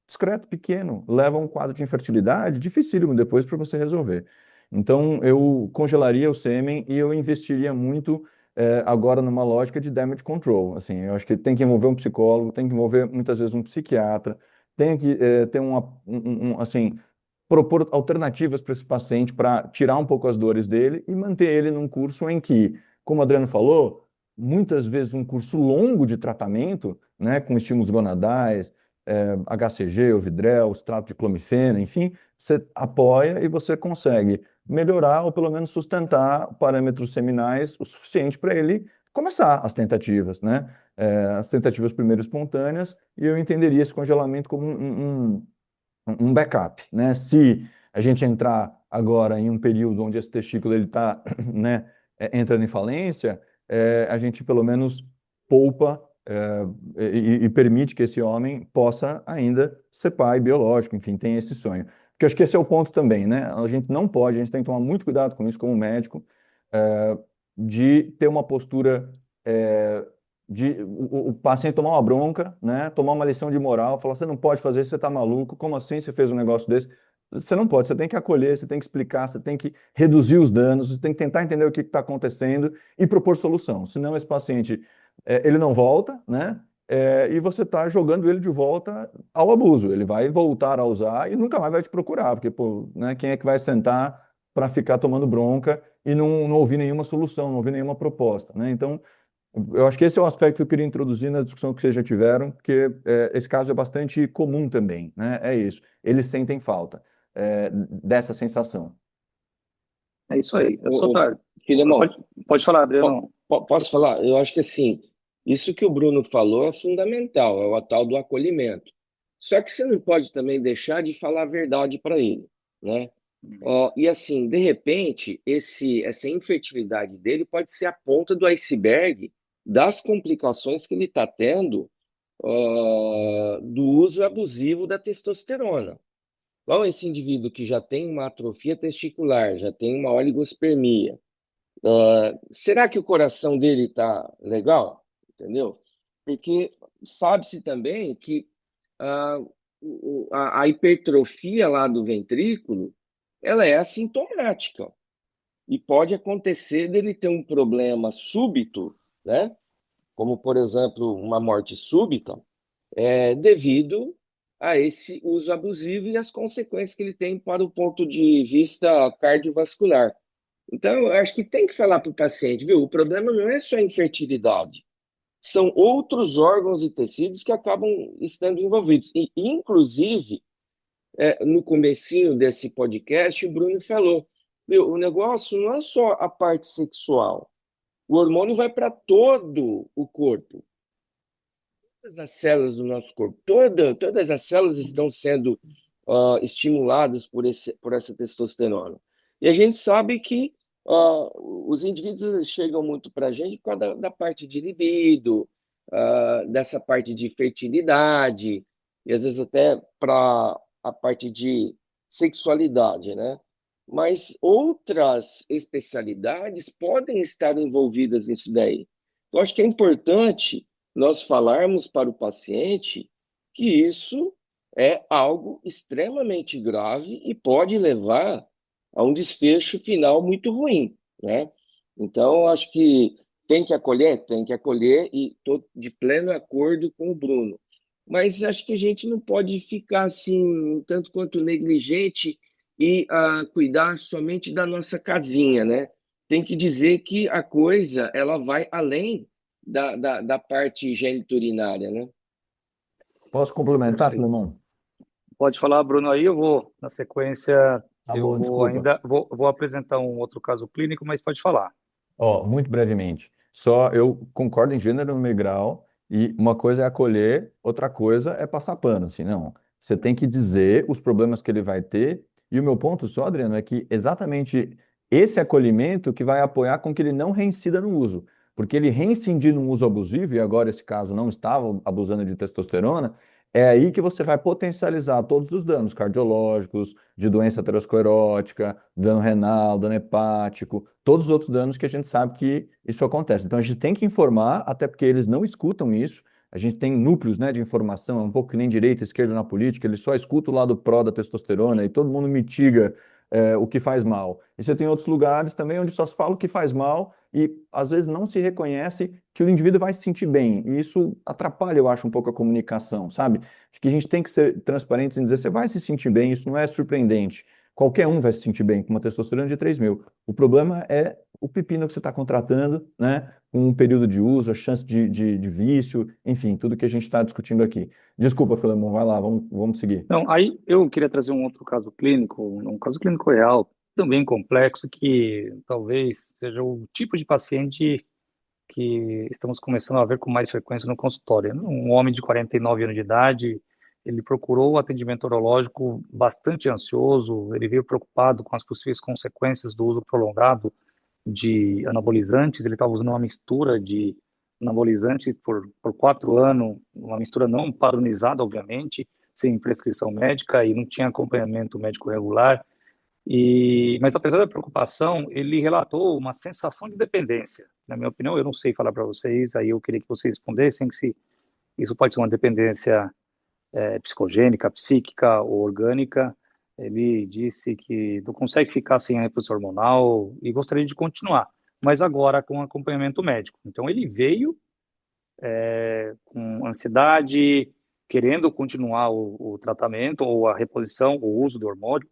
discreto, pequeno, leva a um quadro de infertilidade dificílimo depois para você resolver. Então, eu congelaria o sêmen e eu investiria muito agora numa lógica de damage control. Assim, eu acho que tem que envolver um psicólogo, tem que envolver muitas vezes um psiquiatra, tem que ter assim, propor alternativas para esse paciente para tirar um pouco as dores dele e manter ele num curso em que, como o Adriano falou, muitas vezes um curso longo de tratamento, né, com estímulos gonadais, HCG, Ovidrel, extrato de clomifena, enfim, você apoia e você consegue melhorar ou pelo menos sustentar parâmetros seminais o suficiente para ele começar as tentativas, né? As tentativas primeiro espontâneas, e eu entenderia esse congelamento como um backup, né? Se a gente entrar agora em um período onde esse testículo ele está, né, entrando em falência, a gente pelo menos poupa e permite que esse homem possa ainda ser pai biológico, enfim, tem esse sonho. Porque eu acho que esse é o ponto também, né? A gente não pode, a gente tem que tomar muito cuidado com isso como médico, de ter uma postura de o paciente tomar uma bronca, né? Tomar uma lição de moral, falar, você não pode fazer isso, você está maluco, como assim você fez um negócio desse? Você não pode, você tem que acolher, você tem que explicar, você tem que reduzir os danos, você tem que tentar entender o que está acontecendo e propor solução. Senão esse paciente, ele não volta, né? E você está jogando ele de volta ao abuso. Ele vai voltar a usar e nunca mais vai te procurar, porque, pô, né, quem é que vai sentar para ficar tomando bronca e não ouvir nenhuma solução, não ouvir nenhuma proposta, né? Então, Eu acho que esse é o aspecto que eu queria introduzir na discussão que vocês já tiveram, porque esse caso é bastante comum também, né? É isso. Eles sentem falta dessa sensação. É isso aí. Eu sou O tarde. Filemão, Pode falar, Adriano. posso falar? Eu acho que assim, isso que o Bruno falou é fundamental, é o tal do acolhimento. Só que você não pode também deixar de falar a verdade para ele, né? Ó, e assim, de repente, essa infertilidade dele pode ser a ponta do iceberg das complicações que ele está tendo, do uso abusivo da testosterona. Então, esse indivíduo que já tem uma atrofia testicular, já tem uma oligospermia, será que o coração dele está legal? Entendeu? Porque sabe-se também que ah, a hipertrofia lá do ventrículo, ela é assintomática e pode acontecer dele ter um problema súbito, né? Como, por exemplo, uma morte súbita, devido a esse uso abusivo e as consequências que ele tem para o ponto de vista cardiovascular. Então, eu acho que tem que falar para o paciente, viu? O problema não é só a infertilidade, são outros órgãos e tecidos que acabam estando envolvidos. E, inclusive, no comecinho desse podcast, o Bruno falou, viu, o negócio não é só a parte sexual, o hormônio vai para todo o corpo. Todas as células do nosso corpo, todas as células estão sendo estimuladas por essa testosterona. E a gente sabe que os indivíduos chegam muito para a gente por causa da parte de libido, dessa parte de fertilidade, e às vezes até para a parte de sexualidade, né? Mas outras especialidades podem estar envolvidas nisso daí. Eu acho que é importante nós falarmos para o paciente que isso é algo extremamente grave e pode levar a um desfecho final muito ruim, né? Então, acho que tem que acolher e estou de pleno acordo com o Bruno. Mas acho que a gente não pode ficar assim, um tanto quanto negligente e cuidar somente da nossa casinha, né? Tem que dizer que a coisa ela vai além da parte geniturinária, né? Posso complementar, Perfeito. Clemão? Pode falar, Bruno, aí eu vou, na sequência, Tá eu bom, vou desculpa. ainda, vou apresentar um outro caso clínico, mas pode falar. Ó, muito brevemente. Só eu concordo em gênero, número e grau, e uma coisa é acolher, outra coisa é passar pano, assim, não. Você tem que dizer os problemas que ele vai ter, e o meu ponto só, Adriano, é que exatamente esse acolhimento que vai apoiar com que ele não reincida no uso. Porque ele reincidir no uso abusivo, e agora esse caso não estava abusando de testosterona, é aí que você vai potencializar todos os danos cardiológicos, de doença aterosclerótica, dano renal, dano hepático, todos os outros danos que a gente sabe que isso acontece. Então a gente tem que informar, até porque eles não escutam isso. A gente tem núcleos, né, de informação, é um pouco que nem direita e esquerda na política, eles só escutam o lado pró da testosterona e todo mundo mitiga o que faz mal. E você tem outros lugares também onde só se fala o que faz mal e às vezes não se reconhece que o indivíduo vai se sentir bem. E isso atrapalha, eu acho, um pouco a comunicação, sabe? Acho que a gente tem que ser transparente em dizer, você vai se sentir bem, isso não é surpreendente. Qualquer um vai se sentir bem com uma testosterona de 3.000. O problema é o pepino que você está contratando, né? Com um período de uso, a chance de vício, enfim, tudo que a gente está discutindo aqui. Desculpa, Filemon, vai lá, vamos seguir. Não, aí eu queria trazer um outro caso clínico, um caso clínico real, também complexo, que talvez seja o tipo de paciente que estamos começando a ver com mais frequência no consultório. Um homem de 49 anos de idade, ele procurou o atendimento urológico bastante ansioso, ele veio preocupado com as possíveis consequências do uso prolongado de anabolizantes, ele estava usando uma mistura de anabolizante por 4 anos, uma mistura não padronizada, obviamente, sem prescrição médica e não tinha acompanhamento médico regular. Mas apesar da preocupação, ele relatou uma sensação de dependência. Na minha opinião, eu não sei falar para vocês, aí eu queria que vocês respondessem se isso pode ser uma dependência psicogênica, psíquica ou orgânica. Ele disse que não consegue ficar sem a reposição hormonal e gostaria de continuar, mas agora com acompanhamento médico. Então ele veio com ansiedade, querendo continuar o tratamento ou a reposição, o uso do hormônio.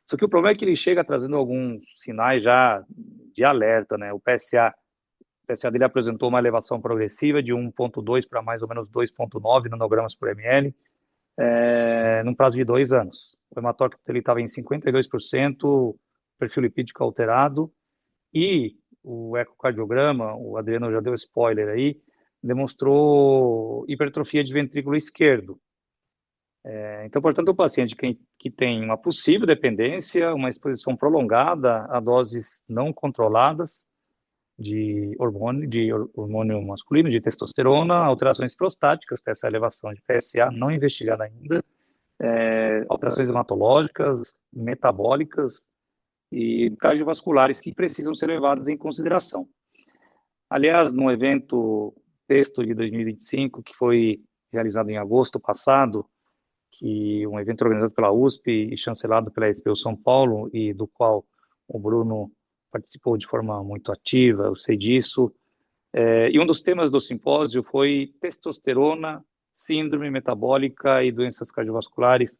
Só que o problema é que ele chega trazendo alguns sinais já de alerta, né? O PSA PSA dele apresentou uma elevação progressiva de 1,2 para mais ou menos 2,9 nanogramas por ml, num prazo de 2 anos. O hematócrito dele estava em 52%, perfil lipídico alterado, e o ecocardiograma, o Adriano já deu spoiler aí, demonstrou hipertrofia de ventrículo esquerdo. Então, portanto, o paciente que tem uma possível dependência, uma exposição prolongada a doses não controladas de hormônio masculino, de testosterona, alterações prostáticas, essa elevação de PSA não investigada ainda, alterações hematológicas, metabólicas e cardiovasculares que precisam ser levadas em consideração. Aliás, no evento Texto de 2025, que foi realizado em agosto passado, que um evento organizado pela USP e chancelado pela SBU São Paulo, e do qual o Bruno participou de forma muito ativa, eu sei disso. E um dos temas do simpósio foi testosterona, síndrome metabólica e doenças cardiovasculares.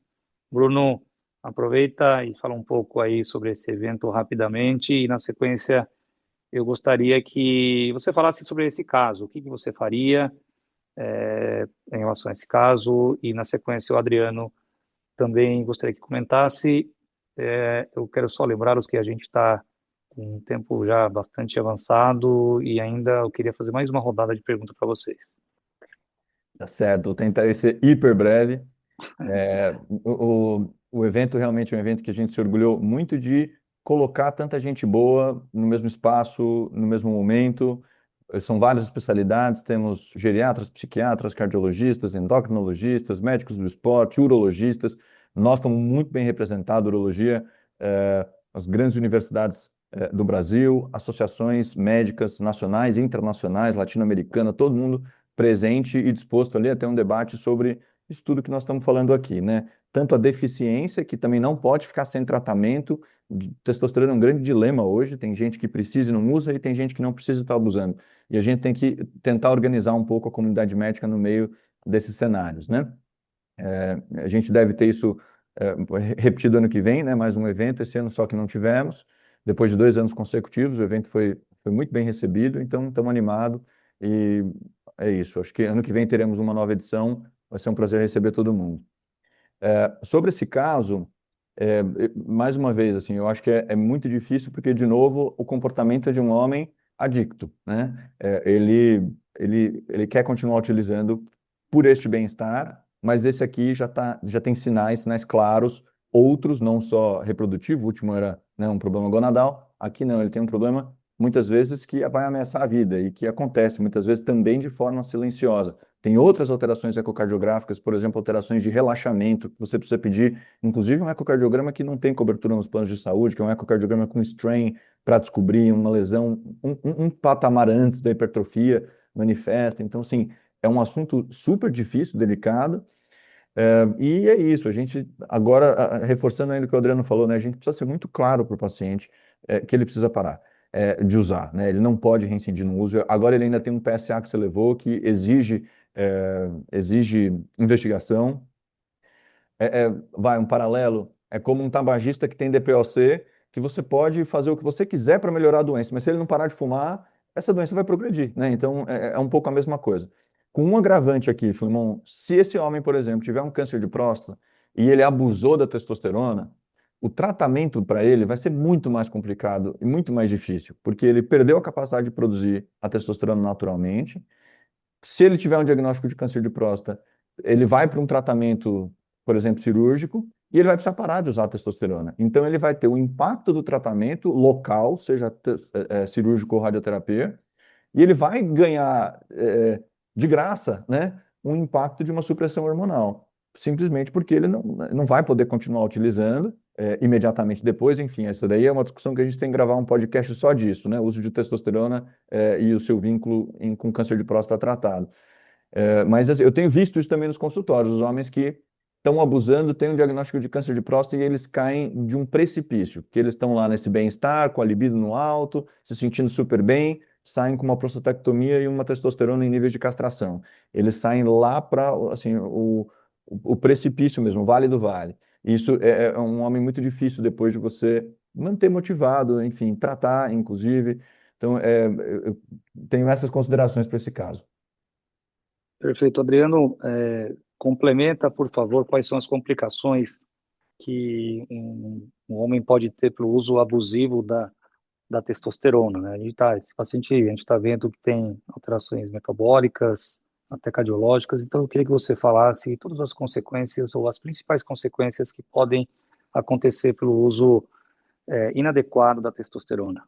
Bruno, aproveita e fala um pouco aí sobre esse evento rapidamente, e na sequência eu gostaria que você falasse sobre esse caso, o que você faria em relação a esse caso, e na sequência o Adriano também gostaria que comentasse. Eu quero só lembrá-los que a gente está com um tempo já bastante avançado e ainda eu queria fazer mais uma rodada de perguntas para vocês. Tá certo, vou tentar ser hiper breve. O evento realmente é um evento que a gente se orgulhou muito de colocar tanta gente boa no mesmo espaço, no mesmo momento. São várias especialidades, temos geriatras, psiquiatras, cardiologistas, endocrinologistas, médicos do esporte, urologistas. Nós estamos muito bem representados, urologia, as grandes universidades do Brasil, associações médicas nacionais e internacionais, latino-americana, todo mundo presente e disposto ali a ter um debate sobre isso tudo que nós estamos falando aqui, né? Tanto a deficiência, que também não pode ficar sem tratamento. Testosterona é um grande dilema hoje, tem gente que precisa e não usa, e tem gente que não precisa e está abusando. E a gente tem que tentar organizar um pouco a comunidade médica no meio desses cenários, né? A gente deve ter isso repetido ano que vem, né? Mais um evento, esse ano só que não tivemos. Depois de 2 anos consecutivos, o evento foi muito bem recebido, então estamos animados e é isso. Acho que ano que vem teremos uma nova edição, vai ser um prazer receber todo mundo. Sobre esse caso, mais uma vez, assim, eu acho que é muito difícil porque, de novo, o comportamento é de um homem adicto, né? Ele quer continuar utilizando por este bem-estar, mas esse aqui já tem sinais claros, outros, não só reprodutivo, o último era, né, um problema gonadal, aqui não, ele tem um problema, muitas vezes, que vai ameaçar a vida e que acontece, muitas vezes, também de forma silenciosa. Tem outras alterações ecocardiográficas, por exemplo, alterações de relaxamento, que você precisa pedir, inclusive um ecocardiograma que não tem cobertura nos planos de saúde, que é um ecocardiograma com strain, para descobrir uma lesão, um patamar antes da hipertrofia manifesta. Então, assim, é um assunto super difícil, delicado, e é isso. A gente, agora, reforçando ainda o que o Adriano falou, né, a gente precisa ser muito claro para o paciente que ele precisa parar de usar, né? Ele não pode reincidir no uso. Agora ele ainda tem um PSA que você levou que exige investigação. Vai um paralelo, é como um tabagista que tem DPOC, que você pode fazer o que você quiser para melhorar a doença, mas se ele não parar de fumar, essa doença vai progredir, né? Então é um pouco a mesma coisa. Com um agravante aqui, Filemon, se esse homem, por exemplo, tiver um câncer de próstata e ele abusou da testosterona, o tratamento para ele vai ser muito mais complicado e muito mais difícil, porque ele perdeu a capacidade de produzir a testosterona naturalmente. Se ele tiver um diagnóstico de câncer de próstata, ele vai para um tratamento, por exemplo, cirúrgico, e ele vai precisar parar de usar a testosterona. Então, ele vai ter o impacto do tratamento local, seja cirúrgico ou radioterapia, e ele vai ganhar de graça, né, um impacto de uma supressão hormonal, simplesmente porque ele não vai poder continuar utilizando imediatamente depois. Enfim, essa daí é uma discussão que a gente tem que gravar um podcast só disso, né, o uso de testosterona e o seu vínculo com câncer de próstata tratado. Mas assim, eu tenho visto isso também nos consultórios, os homens que estão abusando, têm um diagnóstico de câncer de próstata e eles caem de um precipício, que eles estão lá nesse bem-estar, com a libido no alto, se sentindo super bem, saem com uma prostatectomia e uma testosterona em níveis de castração. Eles saem lá para assim, o precipício mesmo, o vale do vale. Isso é um homem muito difícil depois de você manter motivado, enfim, tratar, inclusive. Então, eu tenho essas considerações para esse caso. Perfeito. Adriano, complementa, por favor, quais são as complicações que um homem pode ter pelo uso abusivo da testosterona, né? Esse paciente, a gente está vendo que tem alterações metabólicas, até cardiológicas, então eu queria que você falasse todas as consequências ou as principais consequências que podem acontecer pelo uso inadequado da testosterona.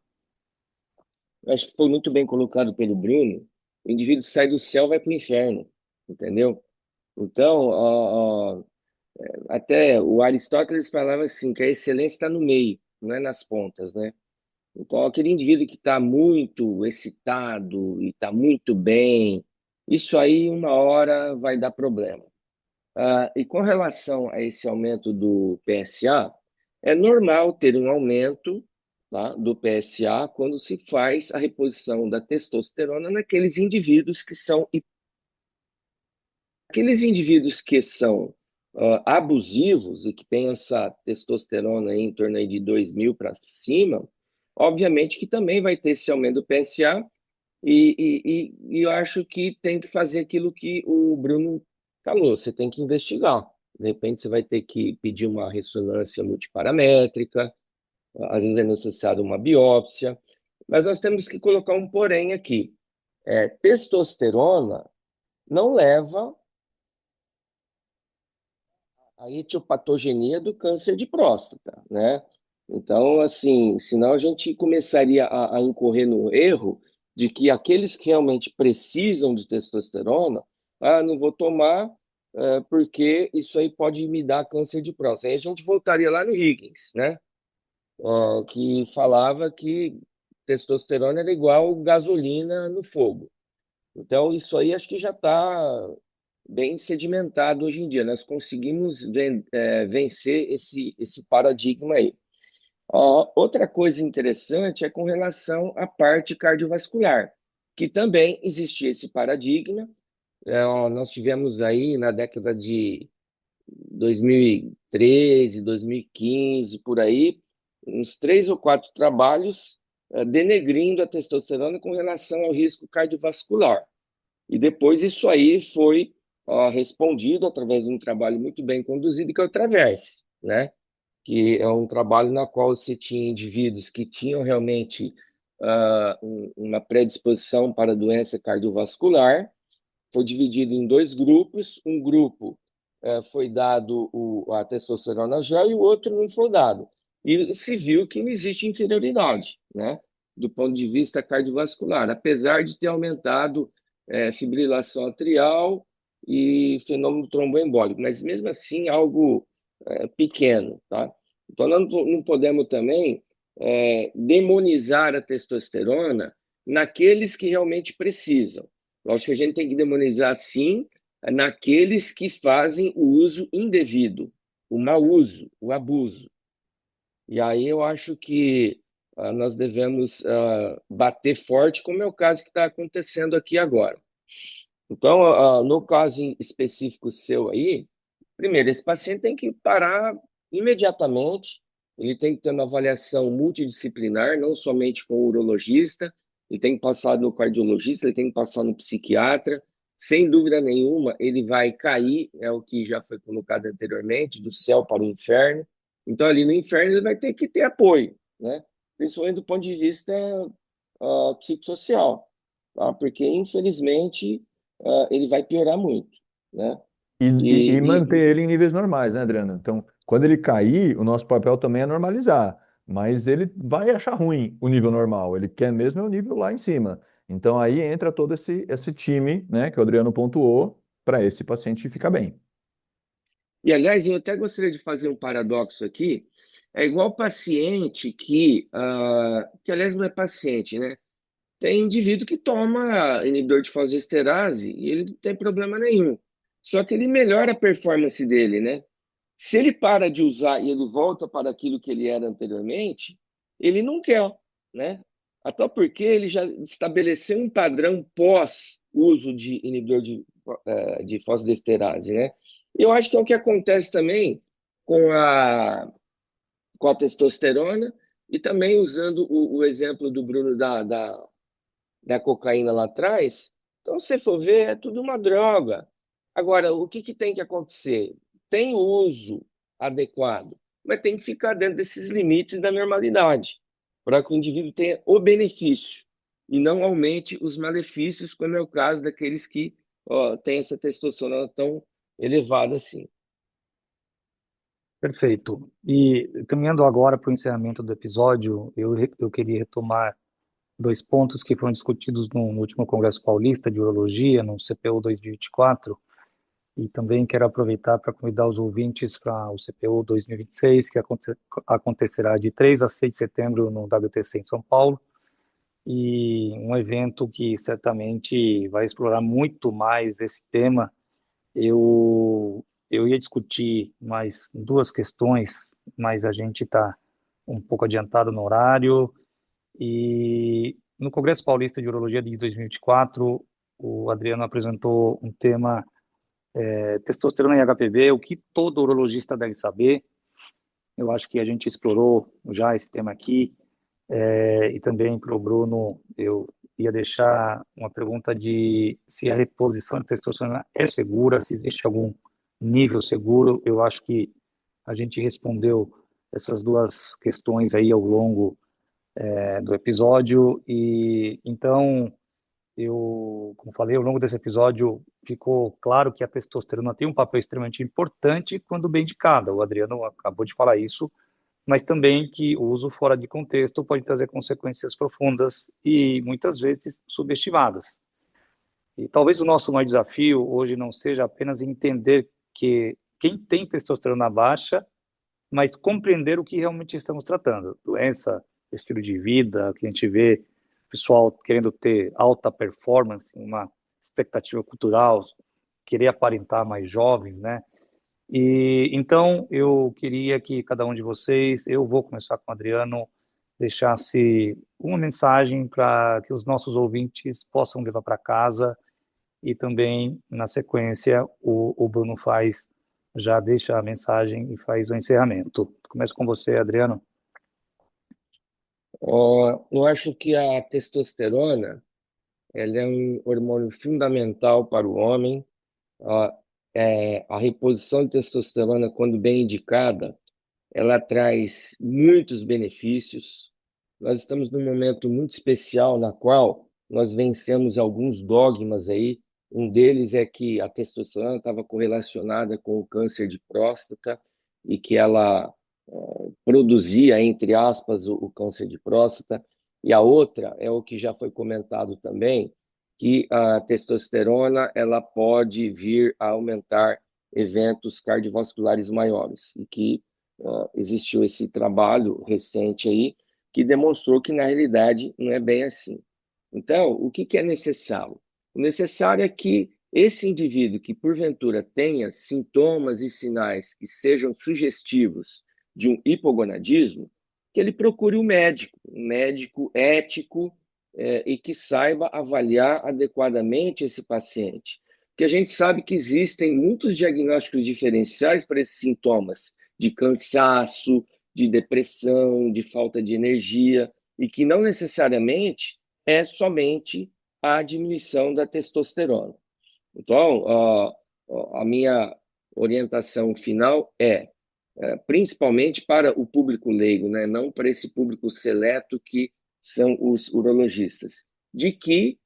Eu acho que foi muito bem colocado pelo Bruno. O indivíduo sai do céu e vai para o inferno, entendeu? Então, até o Aristóteles falava assim, que a excelência está no meio, não é nas pontas, né? Então, aquele indivíduo que está muito excitado e está muito bem, isso aí uma hora vai dar problema. E com relação a esse aumento do PSA, é normal ter um aumento, tá, do PSA quando se faz a reposição da testosterona naqueles indivíduos que são aqueles indivíduos que são abusivos e que têm essa testosterona aí em torno aí de 2.000 para cima, obviamente que também vai ter esse aumento do PSA e eu acho que tem que fazer aquilo que o Bruno falou, você tem que investigar. De repente você vai ter que pedir uma ressonância multiparamétrica, às vezes é necessário uma biópsia, mas nós temos que colocar um porém aqui. Testosterona não leva a etiopatogenia do câncer de próstata, né? Então, assim, senão a gente começaria a incorrer no erro de que aqueles que realmente precisam de testosterona, não vou tomar porque isso aí pode me dar câncer de próstata. Aí a gente voltaria lá no Higgins, né? Que falava que testosterona era igual gasolina no fogo. Então, isso aí acho que já está bem sedimentado hoje em dia. Nós conseguimos vencer esse paradigma aí. Outra coisa interessante é com relação à parte cardiovascular, que também existia esse paradigma. Nós tivemos aí na década de 2013, 2015, por aí, uns 3 ou 4 trabalhos denegrindo a testosterona com relação ao risco cardiovascular. E depois isso aí foi respondido através de um trabalho muito bem conduzido, que é o Traverse, né? Que é um trabalho na qual você tinha indivíduos que tinham realmente uma predisposição para doença cardiovascular, foi dividido em 2 grupos, um grupo foi dado a testosterona gel e o outro não foi dado. E se viu que não existe inferioridade, né? Do ponto de vista cardiovascular, apesar de ter aumentado fibrilação atrial e fenômeno tromboembólico, mas mesmo assim algo pequeno, tá? Então nós não podemos também demonizar a testosterona naqueles que realmente precisam. Lógico que a gente tem que demonizar, sim, naqueles que fazem o uso indevido, o mau uso, o abuso. E aí eu acho que nós devemos bater forte, como é o caso que está acontecendo aqui agora. Então, no caso específico seu aí, primeiro, esse paciente tem que parar imediatamente, ele tem que ter uma avaliação multidisciplinar, não somente com o urologista, ele tem que passar no cardiologista, ele tem que passar no psiquiatra, sem dúvida nenhuma, ele vai cair, é o que já foi colocado anteriormente, do céu para o inferno. Então, ali no inferno, ele vai ter que ter apoio, né? Principalmente do ponto de vista psicossocial, tá? Porque, infelizmente, ele vai piorar muito, né? E E, manter ele em níveis normais, né, Adriano? Então, quando ele cair, o nosso papel também é normalizar. Mas ele vai achar ruim o nível normal. Ele quer mesmo é o nível lá em cima. Então, aí entra todo esse time, né, que o Adriano pontuou, para esse paciente ficar bem. aliás, eu até gostaria de fazer um paradoxo aqui. É igual paciente que aliás não é paciente, né? Tem indivíduo que toma inibidor de fosfodiesterase e ele não tem problema nenhum. Só que ele melhora a performance dele, né? Se ele para de usar e ele volta para aquilo que ele era anteriormente, ele não quer, né? Até porque ele já estabeleceu um padrão pós-uso de inibidor de fosfodiesterase, né? Eu acho que é o que acontece também com a testosterona E também usando o exemplo do Bruno da cocaína lá atrás, então, se você for ver, é tudo uma droga. Agora, o que tem que acontecer? Tem o uso adequado, mas tem que ficar dentro desses limites da normalidade, para que o indivíduo tenha o benefício e não aumente os malefícios, como é o caso daqueles que têm essa testosterona tão elevada assim. Perfeito. E caminhando agora para o encerramento do episódio, eu queria retomar dois pontos que foram discutidos no último Congresso Paulista de Urologia, no CPU 2024, e também quero aproveitar para convidar os ouvintes para o CPU 2026, que acontecerá de 3 a 6 de setembro no WTC em São Paulo, e um evento que certamente vai explorar muito mais esse tema. Eu ia discutir mais duas questões, mas a gente está um pouco adiantado no horário. E no Congresso Paulista de Urologia de 2024, o Adriano apresentou um tema, testosterona e HPV, o que todo urologista deve saber. Eu acho que a gente explorou já esse tema aqui. E também para o Bruno, eu ia deixar uma pergunta de se a reposição de testosterona é segura, se existe algum nível seguro. Eu acho que a gente respondeu essas duas questões aí ao longo do episódio. E então, como falei, ao longo desse episódio ficou claro que a testosterona tem um papel extremamente importante quando bem indicada. O Adriano acabou de falar isso, mas também que o uso fora de contexto pode trazer consequências profundas e muitas vezes subestimadas. E talvez o nosso maior desafio hoje não seja apenas entender que quem tem testosterona baixa, mas compreender o que realmente estamos tratando. Doença, estilo de vida, que a gente vê pessoal querendo ter alta performance, uma expectativa cultural, querer aparentar mais jovens, né? E então eu queria que cada um de vocês, eu vou começar com o Adriano, deixasse uma mensagem para que os nossos ouvintes possam levar para casa e também, na sequência, o Bruno já deixa a mensagem e faz o encerramento. Começo com você, Adriano. Eu acho que a testosterona ela é um hormônio fundamental para o homem. A reposição de testosterona, quando bem indicada, ela traz muitos benefícios. Nós estamos num momento muito especial na qual nós vencemos alguns dogmas aí. Um deles é que a testosterona estava correlacionada com o câncer de próstata e que ela produzia, entre aspas, o câncer de próstata. E a outra é o que já foi comentado também, que a testosterona ela pode vir a aumentar eventos cardiovasculares maiores e que existiu esse trabalho recente aí que demonstrou que, na realidade, não é bem assim. Então, o que é necessário? O necessário é que esse indivíduo que, porventura, tenha sintomas e sinais que sejam sugestivos de um hipogonadismo, que ele procure um médico ético e que saiba avaliar adequadamente esse paciente. Porque a gente sabe que existem muitos diagnósticos diferenciais para esses sintomas de cansaço, de depressão, de falta de energia, e que não necessariamente é somente a diminuição da testosterona. Então, a minha orientação final principalmente para o público leigo, né, não para esse público seleto que são os urologistas, de que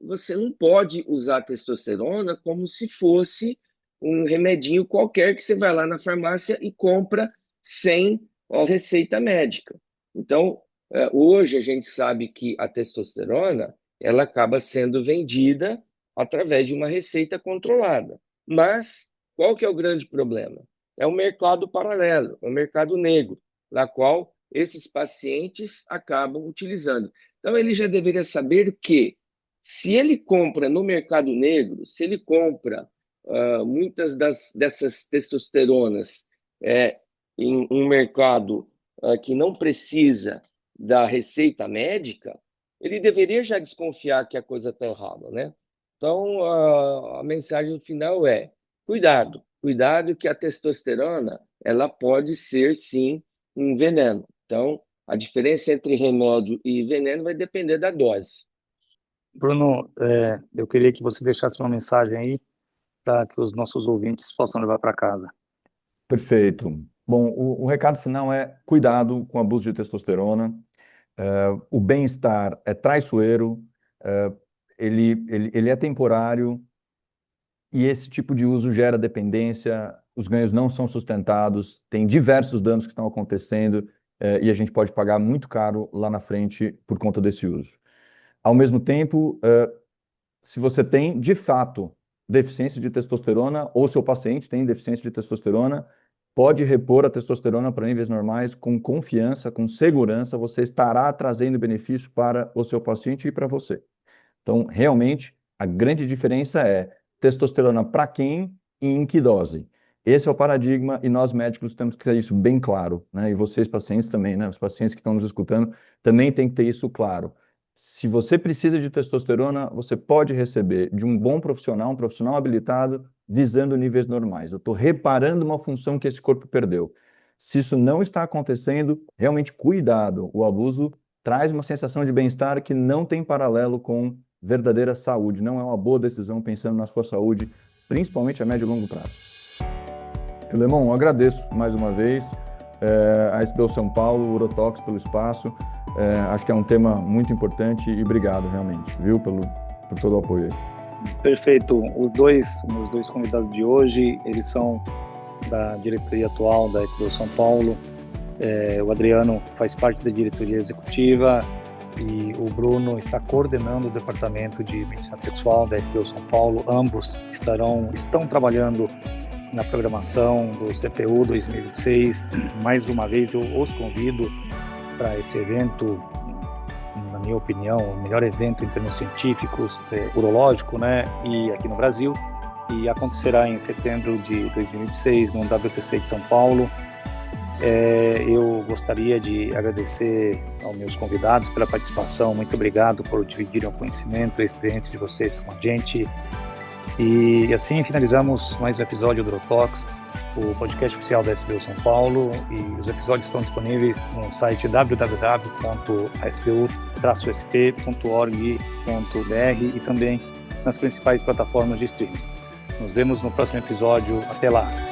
você não pode usar testosterona como se fosse um remedinho qualquer que você vai lá na farmácia e compra sem receita médica. Então, hoje a gente sabe que a testosterona ela acaba sendo vendida através de uma receita controlada. Mas qual que é o grande problema? É um mercado paralelo, é um mercado negro, na qual esses pacientes acabam utilizando. Então, ele já deveria saber que, se ele compra no mercado negro, se ele compra muitas dessas testosteronas em um mercado que não precisa da receita médica, ele deveria já desconfiar que a coisa está errada, né? Então, a mensagem final é: cuidado que a testosterona ela pode ser, sim, um veneno. Então, a diferença entre remédio e veneno vai depender da dose. Bruno, eu queria que você deixasse uma mensagem aí para que os nossos ouvintes possam levar para casa. Perfeito. Bom, o recado final é cuidado com o abuso de testosterona. O bem-estar é traiçoeiro, ele é temporário e esse tipo de uso gera dependência, os ganhos não são sustentados, tem diversos danos que estão acontecendo e a gente pode pagar muito caro lá na frente por conta desse uso. Ao mesmo tempo, se você tem, de fato, deficiência de testosterona ou seu paciente tem deficiência de testosterona, pode repor a testosterona para níveis normais com confiança, com segurança, você estará trazendo benefício para o seu paciente e para você. Então, realmente, a grande diferença é testosterona para quem e em que dose. Esse é o paradigma e nós médicos temos que ter isso bem claro, né? E vocês pacientes também, né? Os pacientes que estão nos escutando também têm que ter isso claro. Se você precisa de testosterona, você pode receber de um bom profissional, um profissional habilitado, visando níveis normais. Eu estou reparando uma função que esse corpo perdeu. Se isso não está acontecendo, realmente cuidado. O abuso traz uma sensação de bem-estar que não tem paralelo com verdadeira saúde. Não é uma boa decisão pensando na sua saúde, principalmente a médio e longo prazo. Filemon, eu agradeço mais uma vez a SBU São Paulo, o Urotox pelo espaço. Acho que é um tema muito importante e obrigado realmente, viu, por todo o apoio aí. Perfeito. Os meus dois convidados de hoje, eles são da diretoria atual da SBU São Paulo. O Adriano faz parte da diretoria executiva e o Bruno está coordenando o departamento de medicina sexual da SBU São Paulo. Ambos estão trabalhando na programação do CPU 2026. Mais uma vez eu os convido para esse evento, na minha opinião, o melhor evento em termos científicos, urológico, né, e aqui no Brasil, e acontecerá em setembro de 2026 no WTC de São Paulo. Eu gostaria de agradecer aos meus convidados pela participação. Muito obrigado por dividirem o conhecimento e a experiência de vocês com a gente. E assim finalizamos mais um episódio do Urotox, o podcast oficial da SBU São Paulo, e os episódios estão disponíveis no site www.sbu-sp.org.br e também nas principais plataformas de streaming. Nos vemos no próximo episódio. Até lá!